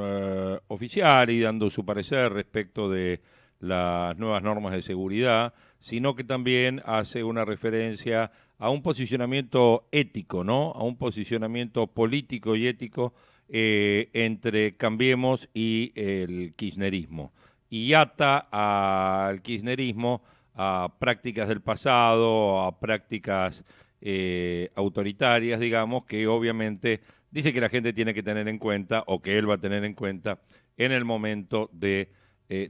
D: oficial y dando su parecer respecto de las nuevas normas de seguridad, sino que también hace una referencia a un posicionamiento ético, ¿no? A un posicionamiento político y ético entre Cambiemos y el kirchnerismo. Y ata al kirchnerismo a prácticas del pasado, a prácticas autoritarias, digamos, que obviamente dice que la gente tiene que tener en cuenta, o que él va a tener en cuenta, en el momento de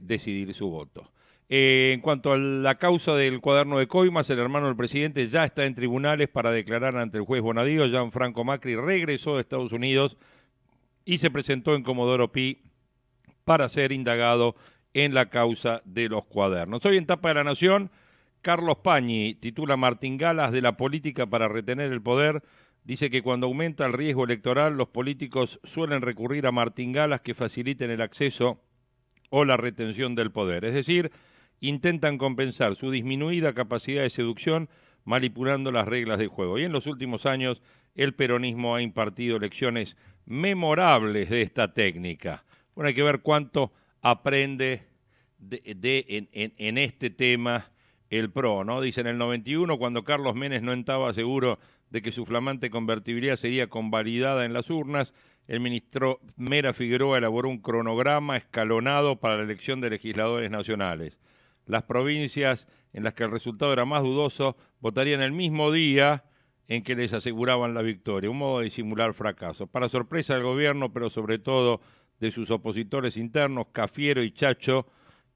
D: decidir su voto. En cuanto a la causa del cuaderno de coimas, el hermano del presidente ya está en tribunales para declarar ante el juez Bonadío. Gianfranco Macri regresó de Estados Unidos y se presentó en Comodoro Pi para ser indagado en la causa de los cuadernos. Hoy en Tapa de la Nación, Carlos Pañi titula Martingalas de la política para retener el poder. Dice que cuando aumenta el riesgo electoral, los políticos suelen recurrir a martingalas que faciliten el acceso o la retención del poder. Es decir, intentan compensar su disminuida capacidad de seducción manipulando las reglas del juego. Y en los últimos años, el peronismo ha impartido lecciones memorables de esta técnica. Bueno, hay que ver cuánto aprende en este tema el PRO, ¿no? Dice, en el 91, cuando Carlos Menem no estaba seguro de que su flamante convertibilidad sería convalidada en las urnas, el ministro Mera Figueroa elaboró un cronograma escalonado para la elección de legisladores nacionales. Las provincias en las que el resultado era más dudoso votarían el mismo día en que les aseguraban la victoria, un modo de disimular fracaso. Para sorpresa del gobierno, pero sobre todo de sus opositores internos, Cafiero y Chacho,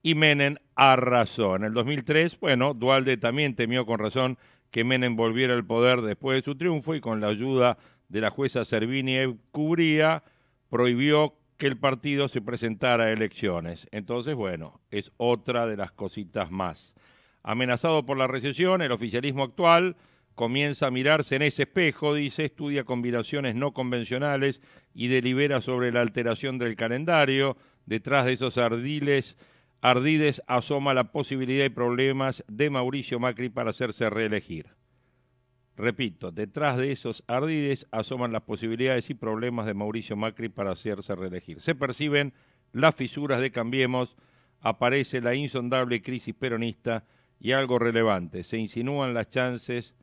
D: y Menem arrasó. En el 2003, bueno, Duhalde también temió con razón que Menem volviera al poder después de su triunfo y con la ayuda de la jueza Servini Cubría prohibió que el partido se presentara a elecciones. Entonces, bueno, es otra de las cositas más. Amenazado por la recesión, el oficialismo actual comienza a mirarse en ese espejo, dice, estudia combinaciones no convencionales y delibera sobre la alteración del calendario. Detrás de esos ardides asoma la posibilidad y problemas de Mauricio Macri para hacerse reelegir. Repito, detrás de esos ardides asoman las posibilidades y problemas de Mauricio Macri para hacerse reelegir. Se perciben las fisuras de Cambiemos, aparece la insondable crisis peronista y algo relevante, se insinúan las chances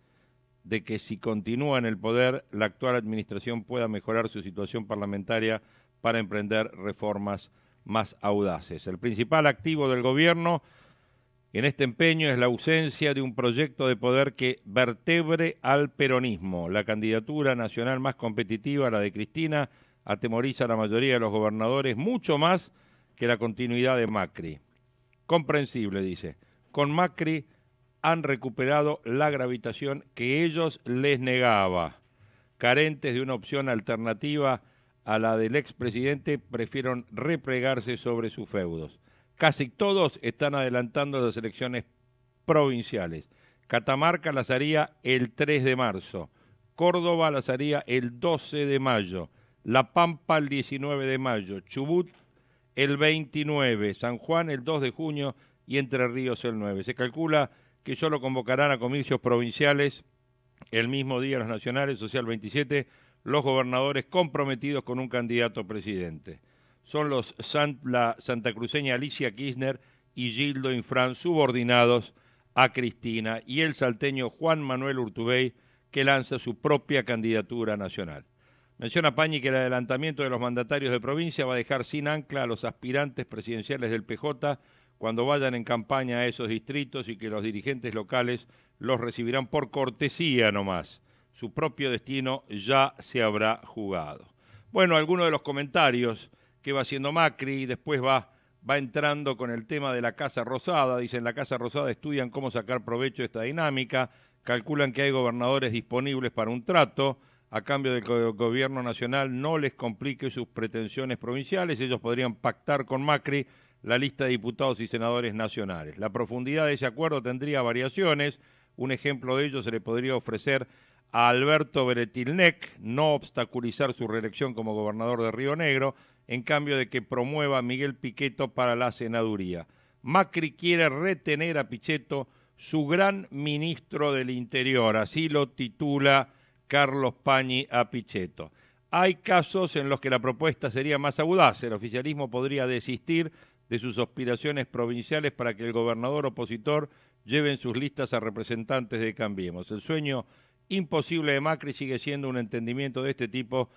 D: de que si continúa en el poder, la actual administración pueda mejorar su situación parlamentaria para emprender reformas más audaces. El principal activo del gobierno en este empeño es la ausencia de un proyecto de poder que vertebre al peronismo. La candidatura nacional más competitiva, la de Cristina, atemoriza a la mayoría de los gobernadores mucho más que la continuidad de Macri. Comprensible, dice. Con Macri han recuperado la gravitación que ellos les negaba. Carentes de una opción alternativa a la del expresidente, prefieren replegarse sobre sus feudos. Casi todos están adelantando las elecciones provinciales. Catamarca las haría el 3 de marzo, Córdoba las haría el 12 de mayo, La Pampa el 19 de mayo, Chubut el 29, San Juan el 2 de junio y Entre Ríos el 9. Se calcula que solo convocarán a comicios provinciales el mismo día los nacionales, o sea el 27, los gobernadores comprometidos con un candidato presidente. Son la santacruceña Alicia Kirchner y Gildo Infran subordinados a Cristina y el salteño Juan Manuel Urtubey, que lanza su propia candidatura nacional. Menciona Pañi que el adelantamiento de los mandatarios de provincia va a dejar sin ancla a los aspirantes presidenciales del PJ cuando vayan en campaña a esos distritos y que los dirigentes locales los recibirán por cortesía nomás. Su propio destino ya se habrá jugado. Bueno, algunos de los comentarios que va haciendo Macri y después va entrando con el tema de la Casa Rosada. Dicen, la Casa Rosada estudian cómo sacar provecho de esta dinámica, calculan que hay gobernadores disponibles para un trato, a cambio de que el gobierno nacional no les complique sus pretensiones provinciales, ellos podrían pactar con Macri la lista de diputados y senadores nacionales. La profundidad de ese acuerdo tendría variaciones, un ejemplo de ello se le podría ofrecer a Alberto Beretilnec, no obstaculizar su reelección como gobernador de Río Negro, en cambio de que promueva a Miguel Pichetto para la senaduría. Macri quiere retener a Pichetto, su gran ministro del Interior, así lo titula Carlos Pañi a Pichetto. Hay casos en los que la propuesta sería más audaz, el oficialismo podría desistir de sus aspiraciones provinciales para que el gobernador opositor lleve en sus listas a representantes de Cambiemos. El sueño imposible de Macri sigue siendo un entendimiento de este tipo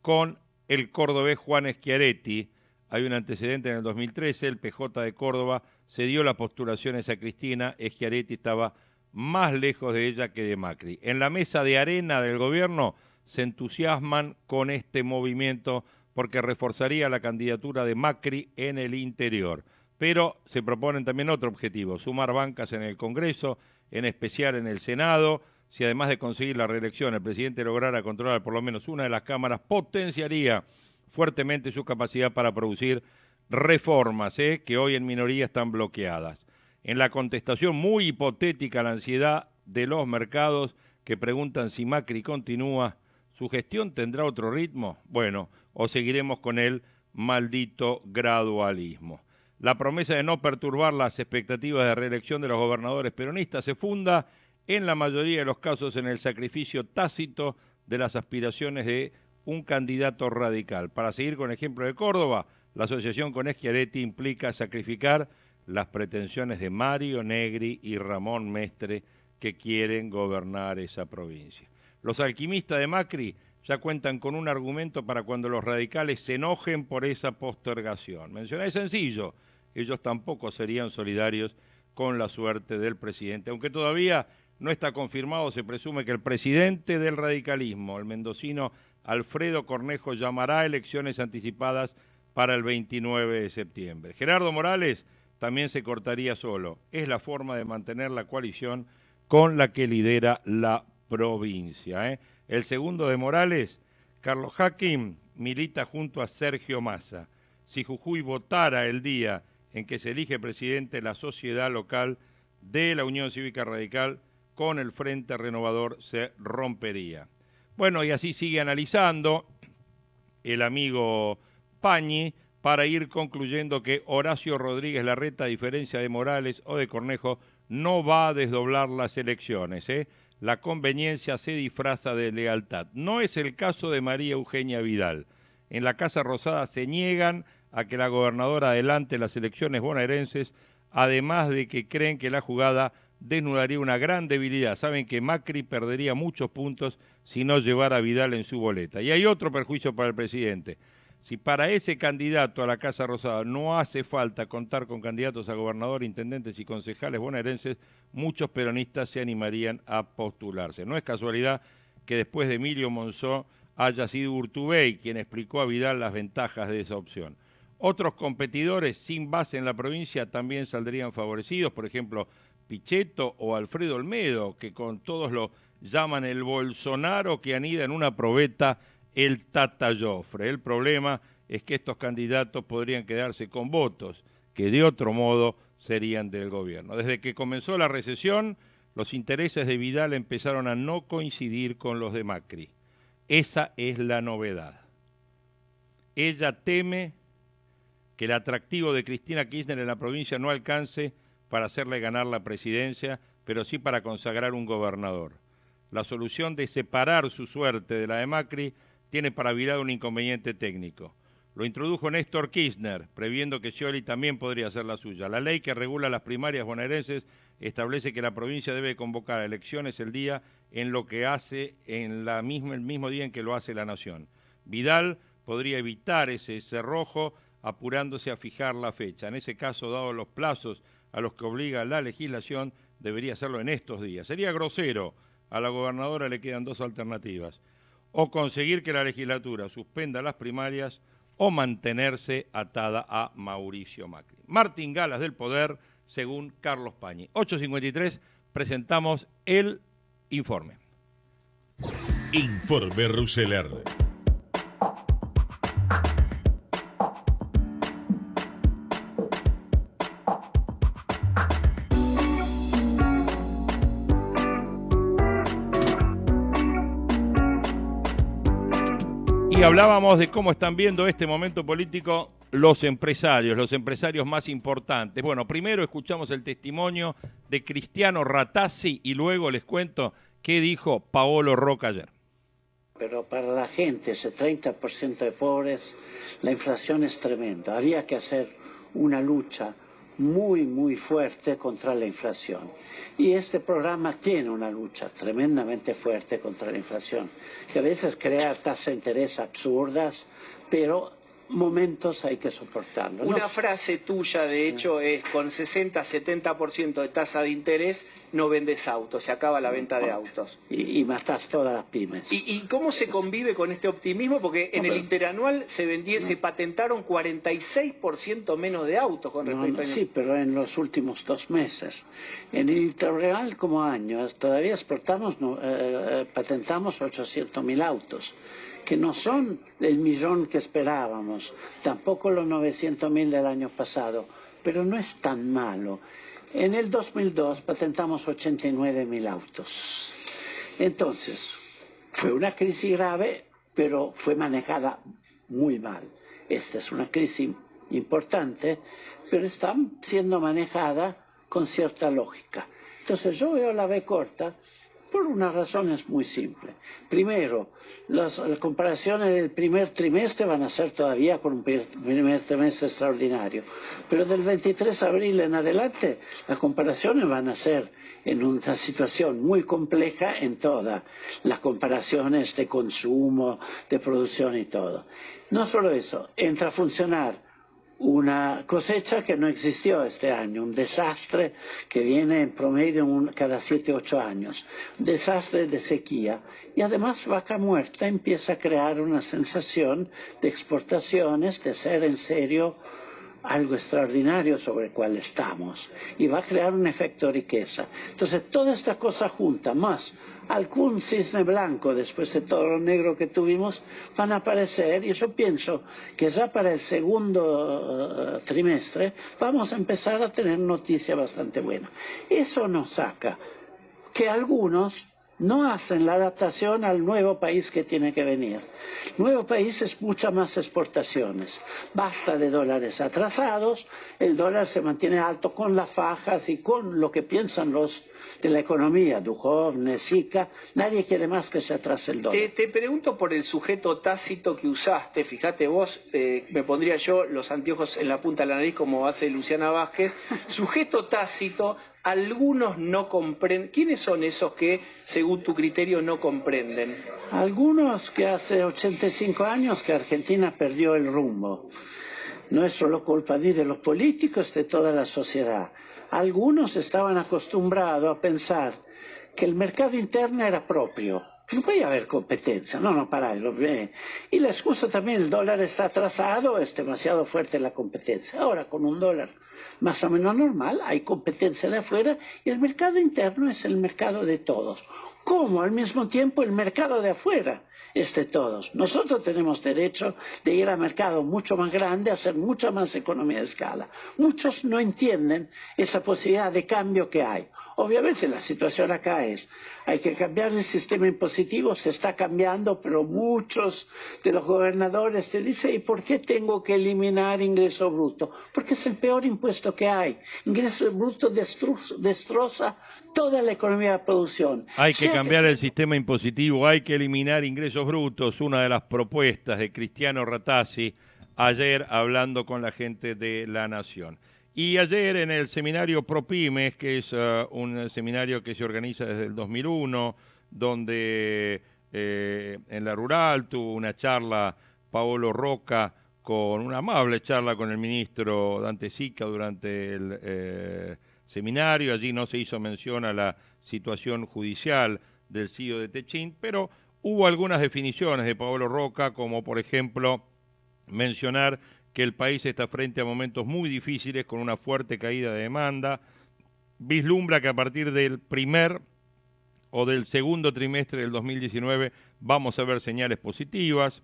D: con el cordobés Juan Schiaretti. Hay un antecedente en el 2013, el PJ de Córdoba cedió las postulaciones a Cristina, Schiaretti estaba más lejos de ella que de Macri. En la mesa de arena del gobierno se entusiasman con este movimiento porque reforzaría la candidatura de Macri en el interior. Pero se proponen también otro objetivo, sumar bancas en el Congreso, en especial en el Senado. Si además de conseguir la reelección el presidente lograra controlar por lo menos una de las cámaras, potenciaría fuertemente su capacidad para producir reformas que hoy en minoría están bloqueadas. En la contestación muy hipotética a la ansiedad de los mercados que preguntan si Macri continúa, ¿su gestión tendrá otro ritmo? Bueno, o seguiremos con el maldito gradualismo. La promesa de no perturbar las expectativas de reelección de los gobernadores peronistas se funda en la mayoría de los casos en el sacrificio tácito de las aspiraciones de un candidato radical. Para seguir con el ejemplo de Córdoba, la asociación con Schiaretti implica sacrificar las pretensiones de Mario Negri y Ramón Mestre que quieren gobernar esa provincia. Los alquimistas de Macri ya cuentan con un argumento para cuando los radicales se enojen por esa postergación. Mencionar es sencillo, ellos tampoco serían solidarios con la suerte del presidente, aunque todavía no está confirmado, se presume que el presidente del radicalismo, el mendocino Alfredo Cornejo, llamará a elecciones anticipadas para el 29 de septiembre. Gerardo Morales también se cortaría solo. Es la forma de mantener la coalición con la que lidera la provincia. El segundo de Morales, Carlos Hakim, milita junto a Sergio Massa. Si Jujuy votara el día en que se elige presidente, la sociedad local de la Unión Cívica Radical con el Frente Renovador se rompería. Bueno, y así sigue analizando el amigo Pañi para ir concluyendo que Horacio Rodríguez Larreta, a diferencia de Morales o de Cornejo, no va a desdoblar las elecciones. La conveniencia se disfraza de lealtad. No es el caso de María Eugenia Vidal. En la Casa Rosada se niegan a que la gobernadora adelante las elecciones bonaerenses, además de que creen que la jugada desnudaría una gran debilidad. Saben que Macri perdería muchos puntos si no llevara a Vidal en su boleta. Y hay otro perjuicio para el presidente. Si para ese candidato a la Casa Rosada no hace falta contar con candidatos a gobernador, intendentes y concejales bonaerenses, muchos peronistas se animarían a postularse. No es casualidad que después de Emilio Monzó haya sido Urtubey quien explicó a Vidal las ventajas de esa opción. Otros competidores sin base en la provincia también saldrían favorecidos, por ejemplo, Pichetto o Alfredo Olmedo, que con todos lo llaman el Bolsonaro que anida en una probeta el Tata Joffre. El problema es que estos candidatos podrían quedarse con votos que de otro modo serían del gobierno. Desde que comenzó la recesión, los intereses de Vidal empezaron a no coincidir con los de Macri. Esa es la novedad. Ella teme que el atractivo de Cristina Kirchner en la provincia no alcance para hacerle ganar la presidencia, pero sí para consagrar un gobernador. La solución de separar su suerte de la de Macri tiene para Vidal un inconveniente técnico. Lo introdujo Néstor Kirchner, previendo que Scioli también podría hacer la suya. La ley que regula las primarias bonaerenses establece que la provincia debe convocar elecciones el día en lo que hace el mismo día en que lo hace la nación. Vidal podría evitar ese cerrojo apurándose a fijar la fecha. En ese caso, dados los plazos a los que obliga la legislación, debería hacerlo en estos días. Sería grosero. A la gobernadora le quedan dos alternativas: o conseguir que la legislatura suspenda las primarias o mantenerse atada a Mauricio Macri. Martín Galas del Poder, según Carlos Pañi. 8:53, presentamos el informe.
A: Informe Rousseler.
D: Y hablábamos de cómo están viendo este momento político los empresarios más importantes. Bueno, primero escuchamos el testimonio de Cristiano Ratazzi y luego les cuento qué dijo Paolo Rocca ayer.
T: Pero para la gente, ese 30% de pobres, la inflación es tremenda. Había que hacer una lucha muy, muy fuerte contra la inflación. Y este programa tiene una lucha tremendamente fuerte contra la inflación, que a veces crea tasas de interés absurdas, pero momentos hay que soportarlo.
U: Una frase tuya, de hecho, es: con 60-70% de tasa de interés no vendes autos, se acaba la venta de autos.
T: Y matas todas las pymes.
U: ¿Y cómo se convive con este optimismo? Porque en el interanual se patentaron 46% menos de autos con respecto a...
T: Sí, pero en los últimos 2 meses. En el interanual como año todavía patentamos 800.000 autos, que no son el millón que esperábamos, tampoco los 900.000 del año pasado, pero no es tan malo. En el 2002 patentamos 89.000 autos. Entonces, fue una crisis grave, pero fue manejada muy mal. Esta es una crisis importante, pero está siendo manejada con cierta lógica. Entonces, yo veo la B corta por unas razones muy simples. Primero, las comparaciones del primer trimestre van a ser todavía con un primer trimestre extraordinario, pero del 23 de abril en adelante las comparaciones van a ser en una situación muy compleja en todas las comparaciones de consumo, de producción y todo. No solo eso, entra a funcionar una cosecha que no existió este año, un desastre que viene en promedio cada 7-8 años, un desastre de sequía, y además Vaca Muerta empieza a crear una sensación de exportaciones, de ser en serio algo extraordinario sobre el cual estamos, y va a crear un efecto de riqueza. Entonces toda esta cosa junta, más algún cisne blanco después de todo lo negro que tuvimos, van a aparecer, y yo pienso que ya para el segundo trimestre vamos a empezar a tener noticias bastante buenas. Eso nos saca que algunos no hacen la adaptación al nuevo país que tiene que venir. El nuevo país es muchas más exportaciones. Basta de dólares atrasados, el dólar se mantiene alto con las fajas y con lo que piensan los de la economía, Duhovne, Sica, nadie quiere más que se atrase el dólar.
U: Te pregunto por el sujeto tácito que usaste. Fíjate vos, me pondría yo los anteojos en la punta de la nariz como hace Luciana Vázquez. Sujeto tácito, algunos no comprenden. ¿Quiénes son esos que, según tu criterio, no comprenden?
T: Algunos que hace 85 años que Argentina perdió el rumbo. No es solo culpa ni de los políticos, de toda la sociedad. Algunos estaban acostumbrados a pensar que el mercado interno era propio, que no podía haber competencia, y la excusa también, el dólar está atrasado, es demasiado fuerte la competencia. Ahora con un dólar más o menos normal hay competencia de afuera y el mercado interno es el mercado de todos. Como al mismo tiempo el mercado de afuera es de todos. Nosotros tenemos derecho de ir al mercado mucho más grande, a hacer mucha más economía de escala. Muchos no entienden esa posibilidad de cambio que hay. Obviamente la situación acá es, hay que cambiar el sistema impositivo, se está cambiando, pero muchos de los gobernadores te dicen, ¿y por qué tengo que eliminar ingreso bruto? Porque es el peor impuesto que hay. Ingreso bruto destroza toda la economía de producción.
D: Hay que cambiar el sistema impositivo, hay que eliminar ingresos brutos, una de las propuestas de Cristiano Ratazzi ayer hablando con la gente de La Nación. Y ayer en el seminario ProPymes, que es un seminario que se organiza desde el 2001, donde en la rural tuvo una charla Paolo Rocca con una amable charla con el ministro Dante Sica durante el seminario. Allí no se hizo mención a la situación judicial del CEO de Techint, pero hubo algunas definiciones de Paolo Roca, como por ejemplo mencionar que el país está frente a momentos muy difíciles con una fuerte caída de demanda, vislumbra que a partir del primer o del segundo trimestre del 2019 vamos a ver señales positivas,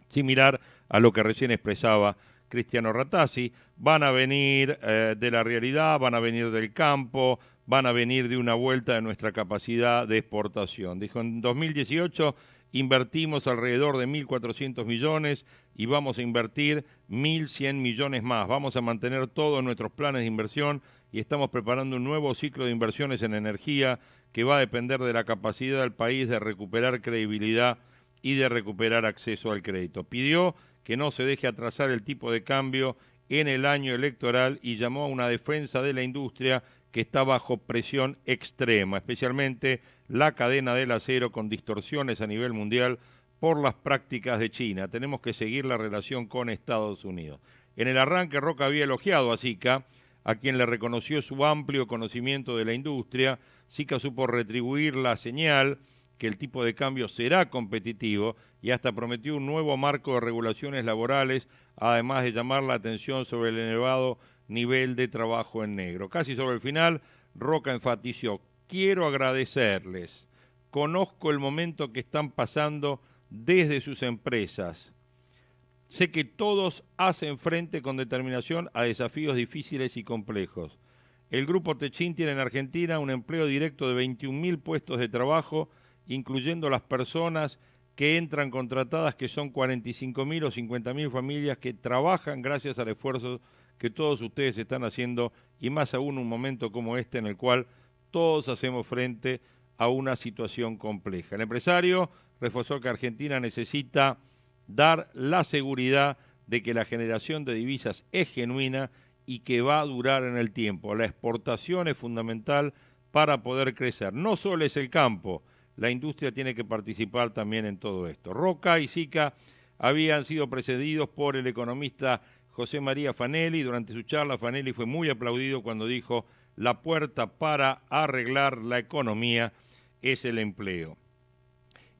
D: similar a lo que recién expresaba Cristiano Ratazzi. Van a venir de la realidad, van a venir del campo, van a venir de una vuelta de nuestra capacidad de exportación. Dijo, en 2018 invertimos alrededor de 1.400 millones y vamos a invertir 1.100 millones más. Vamos a mantener todos nuestros planes de inversión y estamos preparando un nuevo ciclo de inversiones en energía que va a depender de la capacidad del país de recuperar credibilidad y de recuperar acceso al crédito. Pidió que no se deje atrasar el tipo de cambio en el año electoral y llamó a una defensa de la industria que está bajo presión extrema, especialmente la cadena del acero con distorsiones a nivel mundial por las prácticas de China. Tenemos que seguir la relación con Estados Unidos. En el arranque, Roca había elogiado a Sica, a quien le reconoció su amplio conocimiento de la industria. Sica supo retribuir la señal que el tipo de cambio será competitivo y hasta prometió un nuevo marco de regulaciones laborales, además de llamar la atención sobre el elevado nivel de trabajo en negro. Casi sobre el final, Roca enfatizó: quiero agradecerles, conozco el momento que están pasando desde sus empresas. Sé que todos hacen frente con determinación a desafíos difíciles y complejos. El Grupo Techint tiene en Argentina un empleo directo de 21.000 puestos de trabajo, incluyendo las personas que entran contratadas, que son 45.000 o 50.000 familias que trabajan gracias al esfuerzo que todos ustedes están haciendo, y más aún en un momento como este en el cual todos hacemos frente a una situación compleja. El empresario reforzó que Argentina necesita dar la seguridad de que la generación de divisas es genuina y que va a durar en el tiempo. La exportación es fundamental para poder crecer. No solo es el campo, la industria tiene que participar también en todo esto. Roca y Sica habían sido precedidos por el economista José María Fanelli. Durante su charla, Fanelli fue muy aplaudido cuando dijo: la puerta para arreglar la economía es el empleo.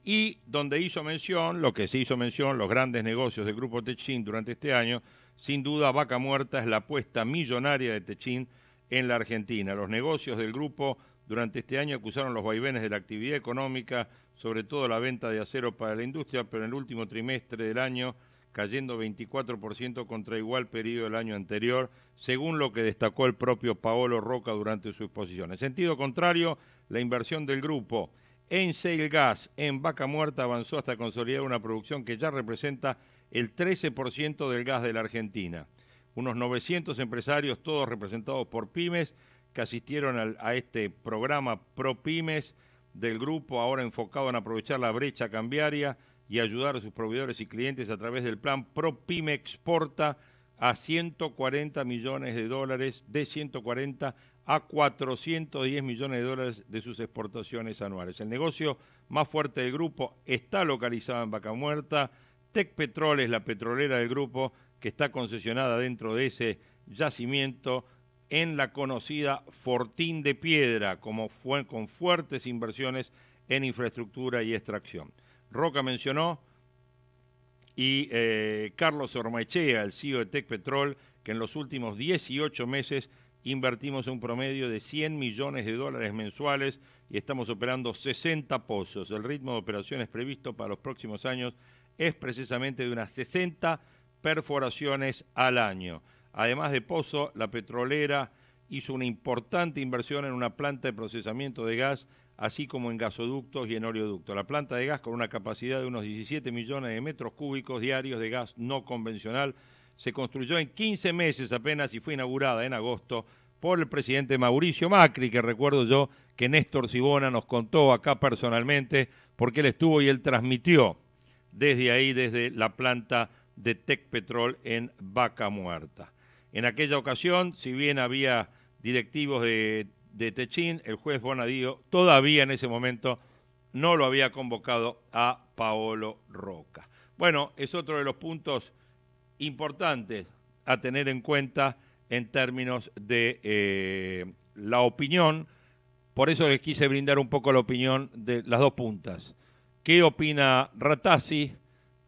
D: Y donde hizo mención, lo que se hizo mención, los grandes negocios del Grupo Techint durante este año, sin duda Vaca Muerta es la apuesta millonaria de Techint en la Argentina. Los negocios del grupo durante este año acusaron los vaivenes de la actividad económica, sobre todo la venta de acero para la industria, pero en el último trimestre del año cayendo 24% contra igual periodo del año anterior, según lo que destacó el propio Paolo Roca durante su exposición. En sentido contrario, la inversión del grupo en Shale Gas en Vaca Muerta avanzó hasta consolidar una producción que ya representa el 13% del gas de la Argentina. Unos 900 empresarios, todos representados por pymes, que asistieron a este programa ProPymes del grupo, ahora enfocado en aprovechar la brecha cambiaria y ayudar a sus proveedores y clientes a través del plan ProPyme Exporta a 140 millones de dólares, de 140 a 410 millones de dólares de sus exportaciones anuales. El negocio más fuerte del grupo está localizado en Vaca Muerta. Tecpetrol es la petrolera del grupo que está concesionada dentro de ese yacimiento en la conocida Fortín de Piedra, con fuertes inversiones en infraestructura y extracción. Roca mencionó, y Carlos Ormaechea, el CEO de Tecpetrol, que en los últimos 18 meses invertimos un promedio de 100 millones de dólares mensuales y estamos operando 60 pozos. El ritmo de operaciones previsto para los próximos años es precisamente de unas 60 perforaciones al año. Además de pozo, la petrolera hizo una importante inversión en una planta de procesamiento de gas, así como en gasoductos y en oleoductos. La planta de gas, con una capacidad de unos 17 millones de metros cúbicos diarios de gas no convencional, se construyó en 15 meses apenas y fue inaugurada en agosto por el presidente Mauricio Macri, que recuerdo yo que Néstor Sibona nos contó acá personalmente, porque él estuvo y él transmitió desde ahí, desde la planta de Tecpetrol en Vaca Muerta. En aquella ocasión, si bien había directivos de Techint, el juez Bonadío todavía en ese momento no lo había convocado a Paolo Roca. Bueno, es otro de los puntos importantes a tener en cuenta en términos de la opinión. Por eso les quise brindar un poco la opinión de las dos puntas. ¿Qué opina Rattasi?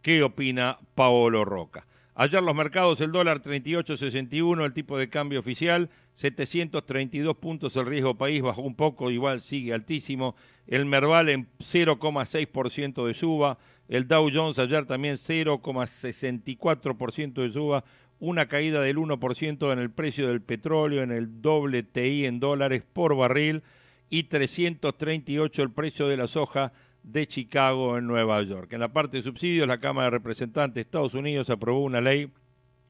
D: ¿Qué opina Paolo Rocca? Ayer los mercados, el dólar 38.61, el tipo de cambio oficial, 732 puntos, el riesgo país bajó un poco, igual sigue altísimo. El Merval en 0,6% de suba, el Dow Jones ayer también 0,64% de suba, una caída del 1% en el precio del petróleo, en el WTI en dólares por barril, y 338 el precio de la soja de Chicago en Nueva York. En la parte de subsidios, la Cámara de Representantes de Estados Unidos aprobó una ley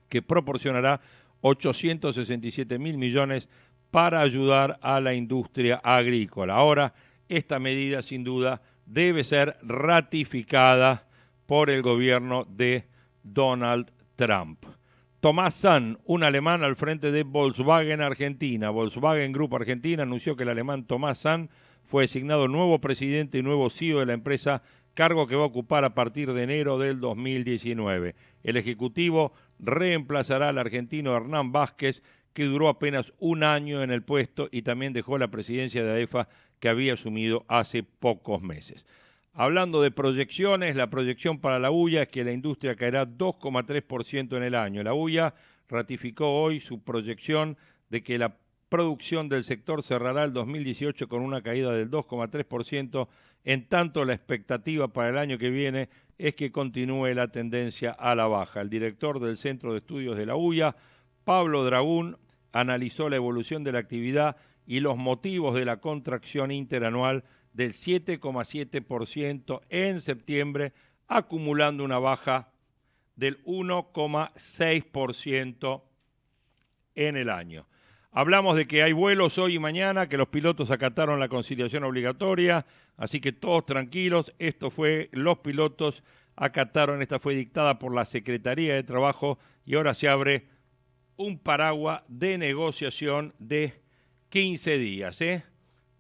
D: que proporcionará 867.000 millones para ayudar a la industria agrícola. Ahora, esta medida sin duda debe ser ratificada por el gobierno de Donald Trump. Tomás Sahn, un alemán al frente de Volkswagen Argentina. Volkswagen Group Argentina anunció que el alemán Tomás Sahn fue designado nuevo presidente y nuevo CEO de la empresa, cargo que va a ocupar a partir de enero del 2019. El ejecutivo reemplazará al argentino Hernán Vázquez, que duró apenas un año en el puesto y también dejó la presidencia de AEFA, que había asumido hace pocos meses. Hablando de proyecciones, la proyección para la UIA es que la industria caerá 2,3% en el año. La UIA ratificó hoy su proyección de que la producción del sector cerrará el 2018 con una caída del 2,3%, en tanto la expectativa para el año que viene es que continúe la tendencia a la baja. El director del Centro de Estudios de la UIA, Pablo Dragún, analizó la evolución de la actividad y los motivos de la contracción interanual del 7,7% en septiembre, acumulando una baja del 1,6% en el año. Hablamos de que hay vuelos hoy y mañana, que los pilotos acataron la conciliación obligatoria, así que todos tranquilos. Los pilotos acataron, esta fue dictada por la Secretaría de Trabajo y ahora se abre un paraguas de negociación de 15 días,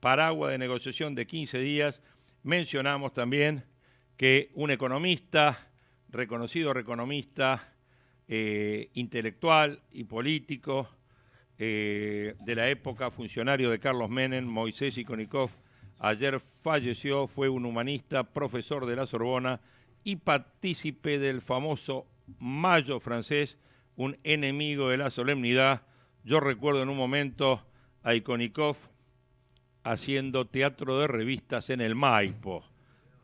D: Paraguas de negociación de 15 días. Mencionamos también que un economista, reconocido economista, intelectual y político, de la época, funcionario de Carlos Menem, Moisés Ikonikov, ayer falleció. Fue un humanista, profesor de la Sorbona y partícipe del famoso Mayo francés, un enemigo de la solemnidad. Yo recuerdo en un momento a Ikonikov haciendo teatro de revistas en el Maipo.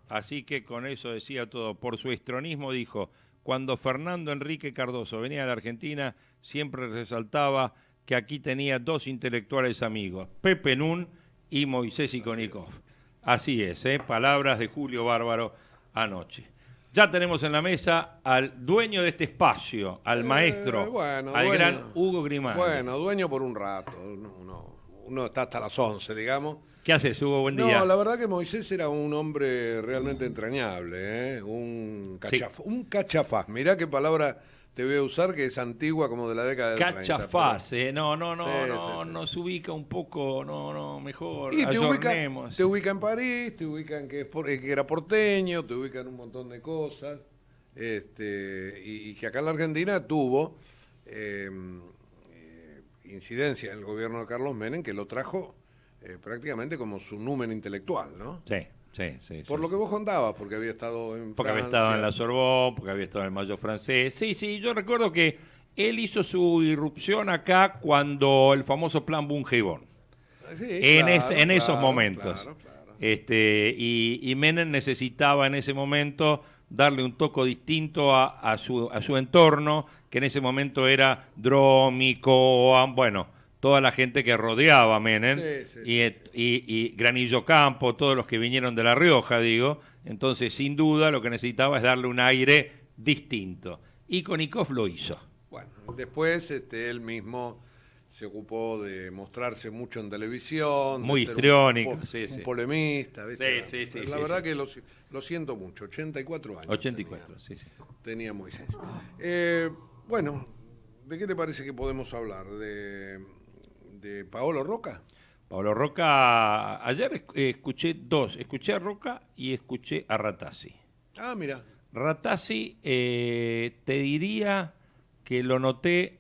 D: Así que con eso decía todo. Por su histrionismo dijo, cuando Fernando Enrique Cardoso venía a la Argentina, siempre resaltaba que aquí tenía dos intelectuales amigos, Pepe Nun y Moisés Ikonikov. Así es, palabras de Julio Bárbaro anoche. Ya tenemos en la mesa al dueño de este espacio, al maestro, gran Hugo Grimaldi.
B: Bueno, dueño por un rato, uno está hasta las 11, digamos.
D: ¿Qué haces, Hugo? Buen día.
B: No, la verdad que Moisés era un hombre realmente entrañable, un cachafaz. Mirá qué palabra te voy a usar, que es antigua, como de la década del 30.
D: Cachafaz, nos ubica un poco, mejor,
B: y
D: ayornemos.
B: Te ubica en París, te ubican que era porteño, te ubican un montón de cosas, y que acá en la Argentina tuvo incidencia en el gobierno de Carlos Menem, que lo trajo prácticamente como su numen intelectual, ¿no?
D: Sí.
B: Por lo que vos contabas, porque había estado en
D: Porque
B: Francia.
D: había estado en la Sorbonne, porque había estado en el Mayo francés. Sí, yo recuerdo que él hizo su irrupción acá cuando el famoso plan Bungeibón.
B: Sí,
D: en esos momentos.
B: Claro.
D: Y Menem necesitaba en ese momento darle un toque distinto a su entorno, que en ese momento era Dromi, Coan, toda la gente que rodeaba a Menem, y Granillo Campo, todos los que vinieron de La Rioja, digo. Entonces, sin duda, lo que necesitaba es darle un aire distinto. Y Ikonikov lo hizo.
B: Bueno, después él mismo se ocupó de mostrarse mucho en televisión.
D: Muy histriónico,
B: un polemista. ¿Viste?
D: Sí.
B: La verdad que lo siento mucho, 84 años.
D: 84,
B: tenía Moisés. Bueno, ¿de qué te parece que podemos hablar? ¿De Paolo Rocca?
D: Paolo Rocca, ayer escuché a Rocca y escuché a Rattasi.
B: Ah, mira.
D: Rattasi, te diría que lo noté,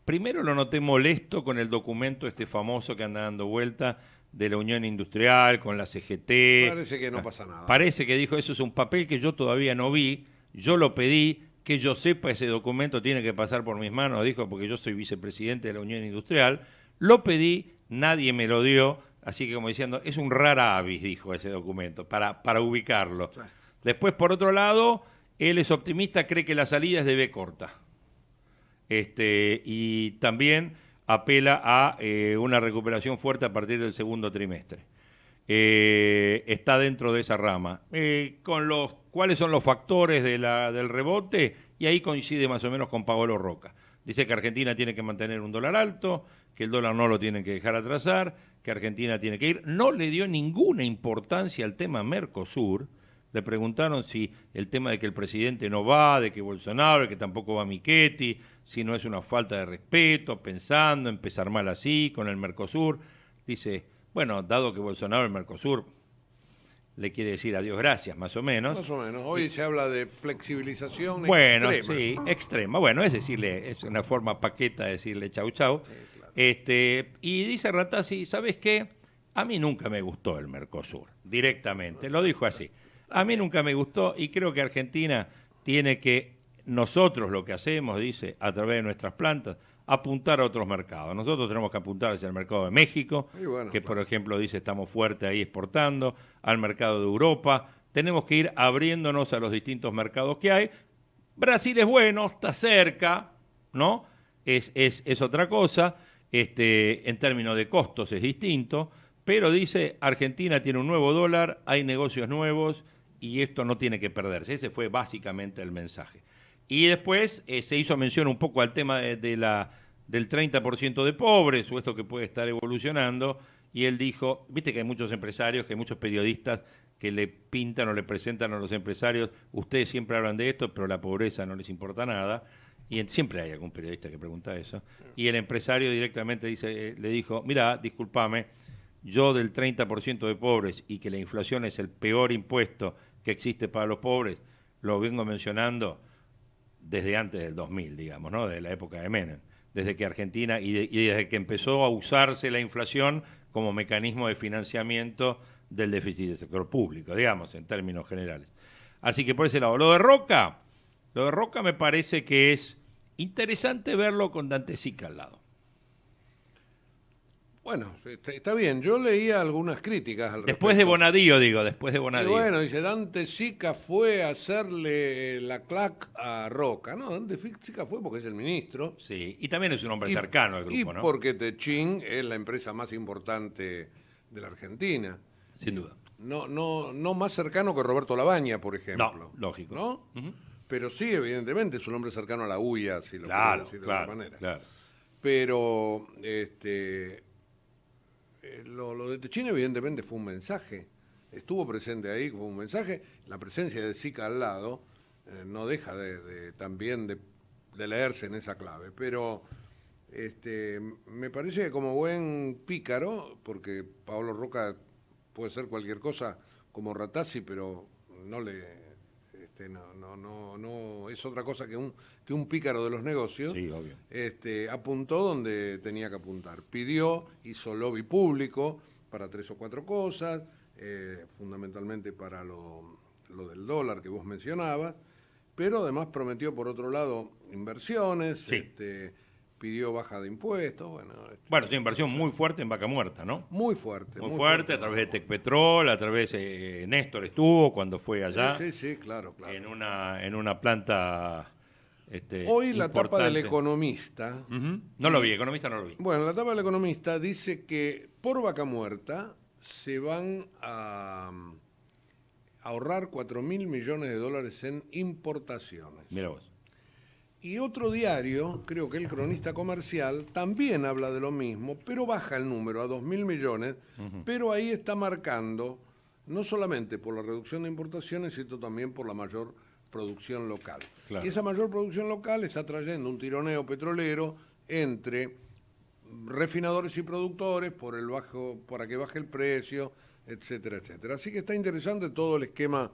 D: primero lo noté molesto con el documento este famoso que anda dando vuelta de la Unión Industrial, con la CGT.
B: Parece que no pasa nada.
D: Parece que dijo, eso es un papel que yo todavía no vi, yo lo pedí, que yo sepa ese documento tiene que pasar por mis manos, dijo, porque yo soy vicepresidente de la Unión Industrial, lo pedí, nadie me lo dio, así que como diciendo, es un rara avis, dijo ese documento, para ubicarlo. Sí. Después, por otro lado, él es optimista, cree que la salida es de B corta. Y también apela a una recuperación fuerte a partir del segundo trimestre. Está dentro de esa rama. ¿Cuáles son los factores del rebote? Y ahí coincide más o menos con Paolo Roca. Dice que Argentina tiene que mantener un dólar alto, que el dólar no lo tienen que dejar atrasar, que Argentina tiene que ir. No le dio ninguna importancia al tema Mercosur. Le preguntaron si el tema de que el presidente no va, de que Bolsonaro, de que tampoco va Michetti, si no es una falta de respeto, pensando empezar mal así con el Mercosur. Dice, bueno, dado que Bolsonaro el Mercosur le quiere decir adiós gracias, más o menos.
B: Más o menos. Hoy se habla de flexibilización
D: extrema.
B: Bueno,
D: sí, extrema. Bueno, es decirle, es una forma paqueta de decirle chau chau. Sí, claro. Y dice Ratazzi, ¿sabes qué? A mí nunca me gustó el Mercosur, directamente. Lo dijo así. A mí nunca me gustó y creo que Argentina tiene que, nosotros lo que hacemos, dice, a través de nuestras plantas, apuntar a otros mercados. Nosotros tenemos que apuntar hacia el mercado de México, que por ejemplo dice estamos fuertes ahí exportando, al mercado de Europa. Tenemos que ir abriéndonos a los distintos mercados que hay. Brasil es bueno, está cerca, ¿no? Es otra cosa, en términos de costos es distinto, pero dice Argentina tiene un nuevo dólar, hay negocios nuevos y esto no tiene que perderse. Ese fue básicamente el mensaje. Y después se hizo mención un poco al tema del 30% de pobres, o esto que puede estar evolucionando, y él dijo, viste que hay muchos empresarios, que hay muchos periodistas que le pintan o le presentan a los empresarios, ustedes siempre hablan de esto, pero la pobreza no les importa nada, y siempre hay algún periodista que pregunta eso, y el empresario directamente le dijo, mira, discúlpame, yo del 30% de pobres y que la inflación es el peor impuesto que existe para los pobres, lo vengo mencionando desde antes del 2000, digamos, ¿no? De la época de Menem, desde que Argentina y desde que empezó a usarse la inflación como mecanismo de financiamiento del déficit del sector público, digamos, en términos generales. Así que por ese lado, lo de Roca me parece que es interesante verlo con Dante Sica al lado.
B: Bueno, está bien. Yo leía algunas críticas al
D: Después de Bonadío, digo, después de Bonadío.
B: Y bueno, dice, Dante Sica fue a hacerle la clac a Roca. No, Dante Sica fue porque es el ministro.
D: Sí, y también es un hombre cercano al grupo, ¿no?
B: Y porque Techín es la empresa más importante de la Argentina.
D: Sin duda.
B: No más cercano que Roberto Labaña, por ejemplo.
D: No, lógico.
B: ¿No? Uh-huh. Pero sí, evidentemente, es un hombre cercano a la UIA, si lo quiero decir de alguna manera.
D: Claro.
B: Pero, lo de Techín evidentemente fue un mensaje, estuvo presente ahí, fue un mensaje. La presencia de Sica al lado no deja también de leerse en esa clave, pero me parece que como buen pícaro, porque Paolo Roca puede ser cualquier cosa como Ratazzi, pero no es otra cosa que un pícaro de los negocios.
D: Sí, obvio.
B: Apuntó donde tenía que apuntar. Pidió, hizo lobby público para 3 o 4 cosas, fundamentalmente para lo del dólar que vos mencionabas, pero además prometió por otro lado inversiones,
D: sí.
B: Pidió baja de impuestos.
D: Bueno, es una inversión muy fuerte en Vaca Muerta, ¿no?
B: Muy fuerte.
D: Muy fuerte, a través de Tecpetrol, a través de Néstor estuvo cuando fue allá.
B: Sí, claro.
D: En una planta
B: hoy la
D: importante.
B: tapa del Economista.
D: Uh-huh. No lo vi, Economista no lo vi.
B: Bueno, la tapa del Economista dice que por Vaca Muerta se van a ahorrar $4.000 millones en importaciones.
D: Mira vos.
B: Y otro diario, creo que el Cronista Comercial, también habla de lo mismo, pero baja el número a 2.000 millones, uh-huh. Pero ahí está marcando, no solamente por la reducción de importaciones, sino también por la mayor producción local.
D: Claro.
B: Y esa mayor producción local está trayendo un tironeo petrolero entre refinadores y productores para que baje el precio, etcétera, etcétera. Así que está interesante todo el esquema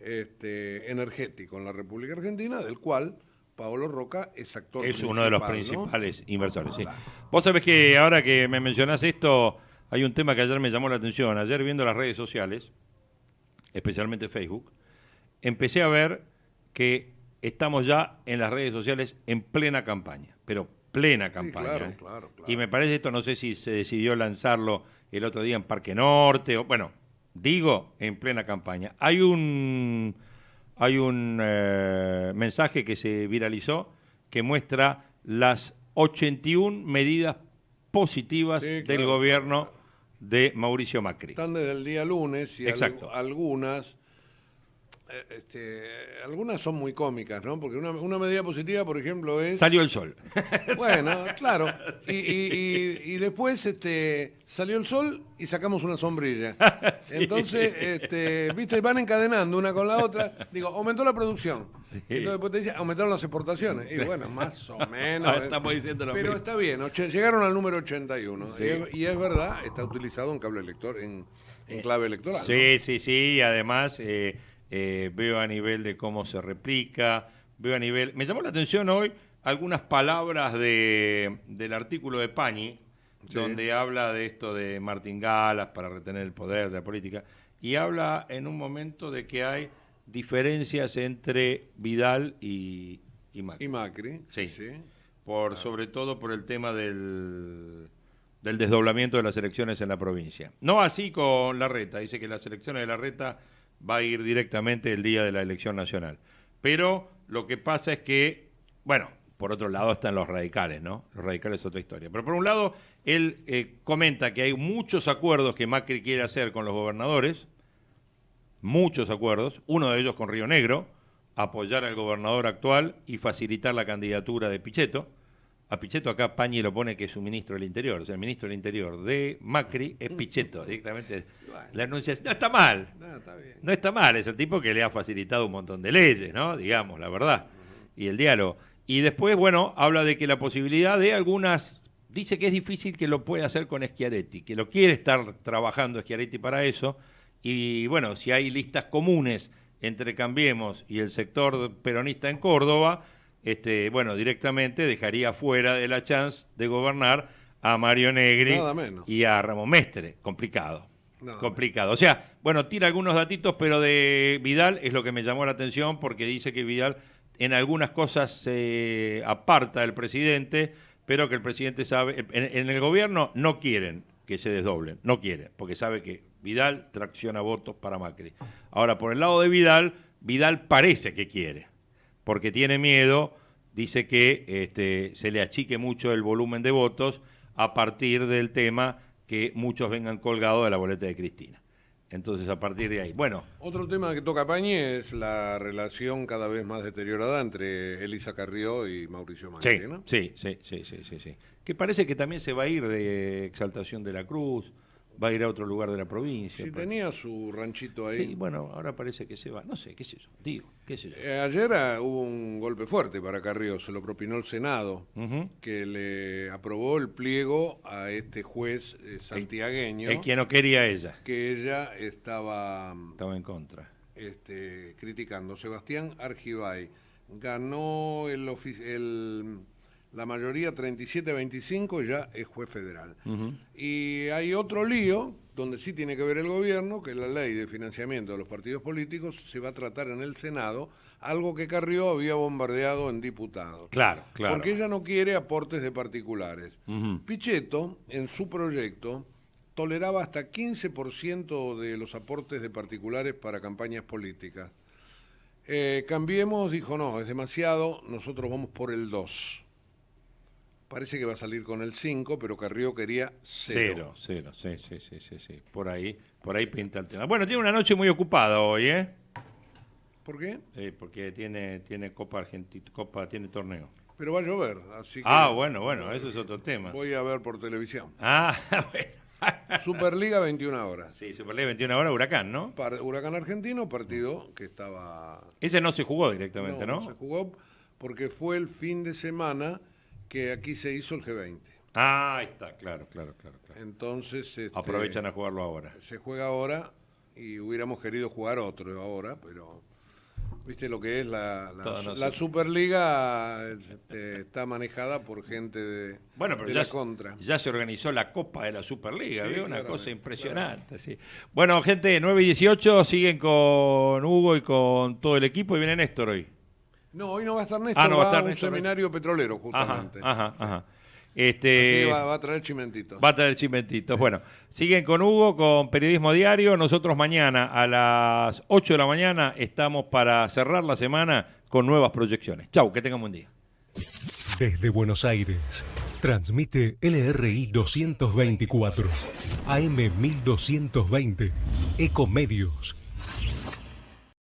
B: energético en la República Argentina, del cual Paolo Roca es actor
D: Es
B: principal,
D: uno de los
B: ¿no?
D: principales inversores, sí.
B: Claro.
D: Vos sabés que ahora que me mencionás esto, hay un tema que ayer me llamó la atención. Ayer viendo las redes sociales, especialmente Facebook, empecé a ver que estamos ya en las redes sociales en plena campaña, pero plena campaña.
B: Sí, claro.
D: Y me parece esto, no sé si se decidió lanzarlo el otro día en Parque Norte, o bueno, digo, en plena campaña. Hay un mensaje que se viralizó que muestra las 81 medidas positivas del gobierno de Mauricio Macri.
B: Están desde el día lunes y
D: Exacto.
B: algunas son muy cómicas, ¿no? Porque una medida positiva, por ejemplo, es...
D: Salió el sol.
B: Bueno, claro. Y después salió el sol y sacamos una sombrilla.
D: Sí.
B: Entonces, viste, van encadenando una con la otra. Digo, aumentó la producción.
D: Sí.
B: Entonces después te dice, aumentaron las exportaciones. Y bueno, más o menos.
D: No, estamos diciendo lo
B: Pero
D: mismo.
B: está bien, llegaron al número 81.
D: Sí.
B: Y es verdad, está utilizado en cable elector, en clave electoral.
D: Sí, y además veo a nivel de cómo se replica, me llamó la atención hoy algunas palabras del artículo de Pañi,
B: Sí.
D: donde habla de esto de martingalas para retener el poder de la política, y habla en un momento de que hay diferencias entre Vidal y Macri.
B: Y Macri,
D: Sí.
B: sí.
D: Sobre todo por el tema del desdoblamiento de las elecciones en la provincia. No así con Larreta, dice que las elecciones de Larreta va a ir directamente el día de la elección nacional. Pero lo que pasa es que, bueno, por otro lado están los radicales, ¿no? Los radicales es otra historia. Pero por un lado, él comenta que hay muchos acuerdos que Macri quiere hacer con los gobernadores, muchos acuerdos, uno de ellos con Río Negro, apoyar al gobernador actual y facilitar la candidatura de Pichetto. A Pichetto acá Pañi lo pone que es un ministro del Interior, o sea, el ministro del Interior de Macri es Pichetto, directamente la anuncia. No está mal, no está mal, es el tipo que le ha facilitado un montón de leyes, ¿no? Digamos, la verdad, y el diálogo. Y después, bueno, habla de que la posibilidad de algunas, dice que es difícil que lo pueda hacer con Schiaretti, que lo quiere estar trabajando Schiaretti para eso, y bueno, si hay listas comunes entre Cambiemos y el sector peronista en Córdoba, bueno, directamente dejaría fuera de la chance de gobernar a Mario Negri y a Ramón Mestre. Complicado. Complicado. O sea, bueno, tira algunos datitos, pero de Vidal es lo que me llamó la atención porque dice que Vidal en algunas cosas se aparta del presidente, pero que el presidente sabe, en el gobierno no quieren que se desdoblen, no quieren, porque sabe que Vidal tracciona votos para Macri. Ahora, por el lado de Vidal parece que quiere, porque tiene miedo, dice que se le achique mucho el volumen de votos a partir del tema que muchos vengan colgados de la boleta de Cristina. Entonces, a partir de ahí, bueno.
B: Otro tema que toca Pañi es la relación cada vez más deteriorada entre Elisa Carrió y Mauricio Macri, ¿no?
D: Sí. Que parece que también se va a ir de Exaltación de la Cruz, va a ir a otro lugar de la provincia.
B: Sí, tenía su ranchito ahí.
D: Sí, bueno, ahora parece que se va. No sé, qué sé yo, qué sé yo.
B: Ayer hubo un golpe fuerte para Carrió, se lo propinó el Senado, que le aprobó el pliego a este juez santiagueño.
D: El que no quería ella.
B: Que ella estaba
D: en contra.
B: Criticando. Sebastián Argibay ganó la mayoría 37-25, ya es juez federal. Y hay otro lío, donde sí tiene que ver el gobierno, que la ley de financiamiento de los partidos políticos se va a tratar en el Senado, algo que Carrió había bombardeado en diputados.
D: Claro.
B: Porque ella no quiere aportes de particulares. Pichetto, en su proyecto, toleraba hasta 15% de los aportes de particulares para campañas políticas. Cambiemos, dijo, no, es demasiado, nosotros vamos por el 2%. Parece que va a salir con el 5, pero Carrió quería 0.
D: Sí. Por ahí pinta el tema. Bueno, tiene una noche muy ocupada hoy, ¿eh?
B: ¿Por qué?
D: Porque tiene Copa Argentina, tiene torneo.
B: Pero va a llover, así que...
D: Bueno, eso es otro tema.
B: Voy a ver por televisión.
D: Bueno.
B: Superliga 21 horas.
D: Sí, Superliga 21 horas, Huracán, ¿no?
B: Huracán Argentino, partido que estaba...
D: Ese no se jugó directamente, ¿no?
B: No se jugó porque fue el fin de semana que aquí se hizo el G20.
D: Ahí está, claro.
B: Entonces...
D: aprovechan a jugarlo ahora.
B: Se juega ahora y hubiéramos querido jugar otro ahora, pero Viste lo que es la
D: Todo
B: Superliga, está manejada por gente de la contra.
D: Ya se organizó la Copa de la Superliga,
B: Sí,
D: ¿vio? Una
B: claramente,
D: cosa impresionante. Sí. Bueno, gente, 9:18, siguen con Hugo y con todo el equipo y viene Néstor hoy.
B: No, hoy no va a estar Néstor,
D: no va a estar
B: un
D: Néstor.
B: seminario petrolero, justamente.
D: Ajá.
B: Así que va a traer chimentitos.
D: Va a traer chimentitos. Bueno, siguen con Hugo, con Periodismo Diario. Nosotros mañana a las 8 de la mañana estamos para cerrar la semana con nuevas proyecciones. Chau, que tengan buen día.
Q: Desde Buenos Aires, transmite LRI 224, AM 1220, Ecomedios.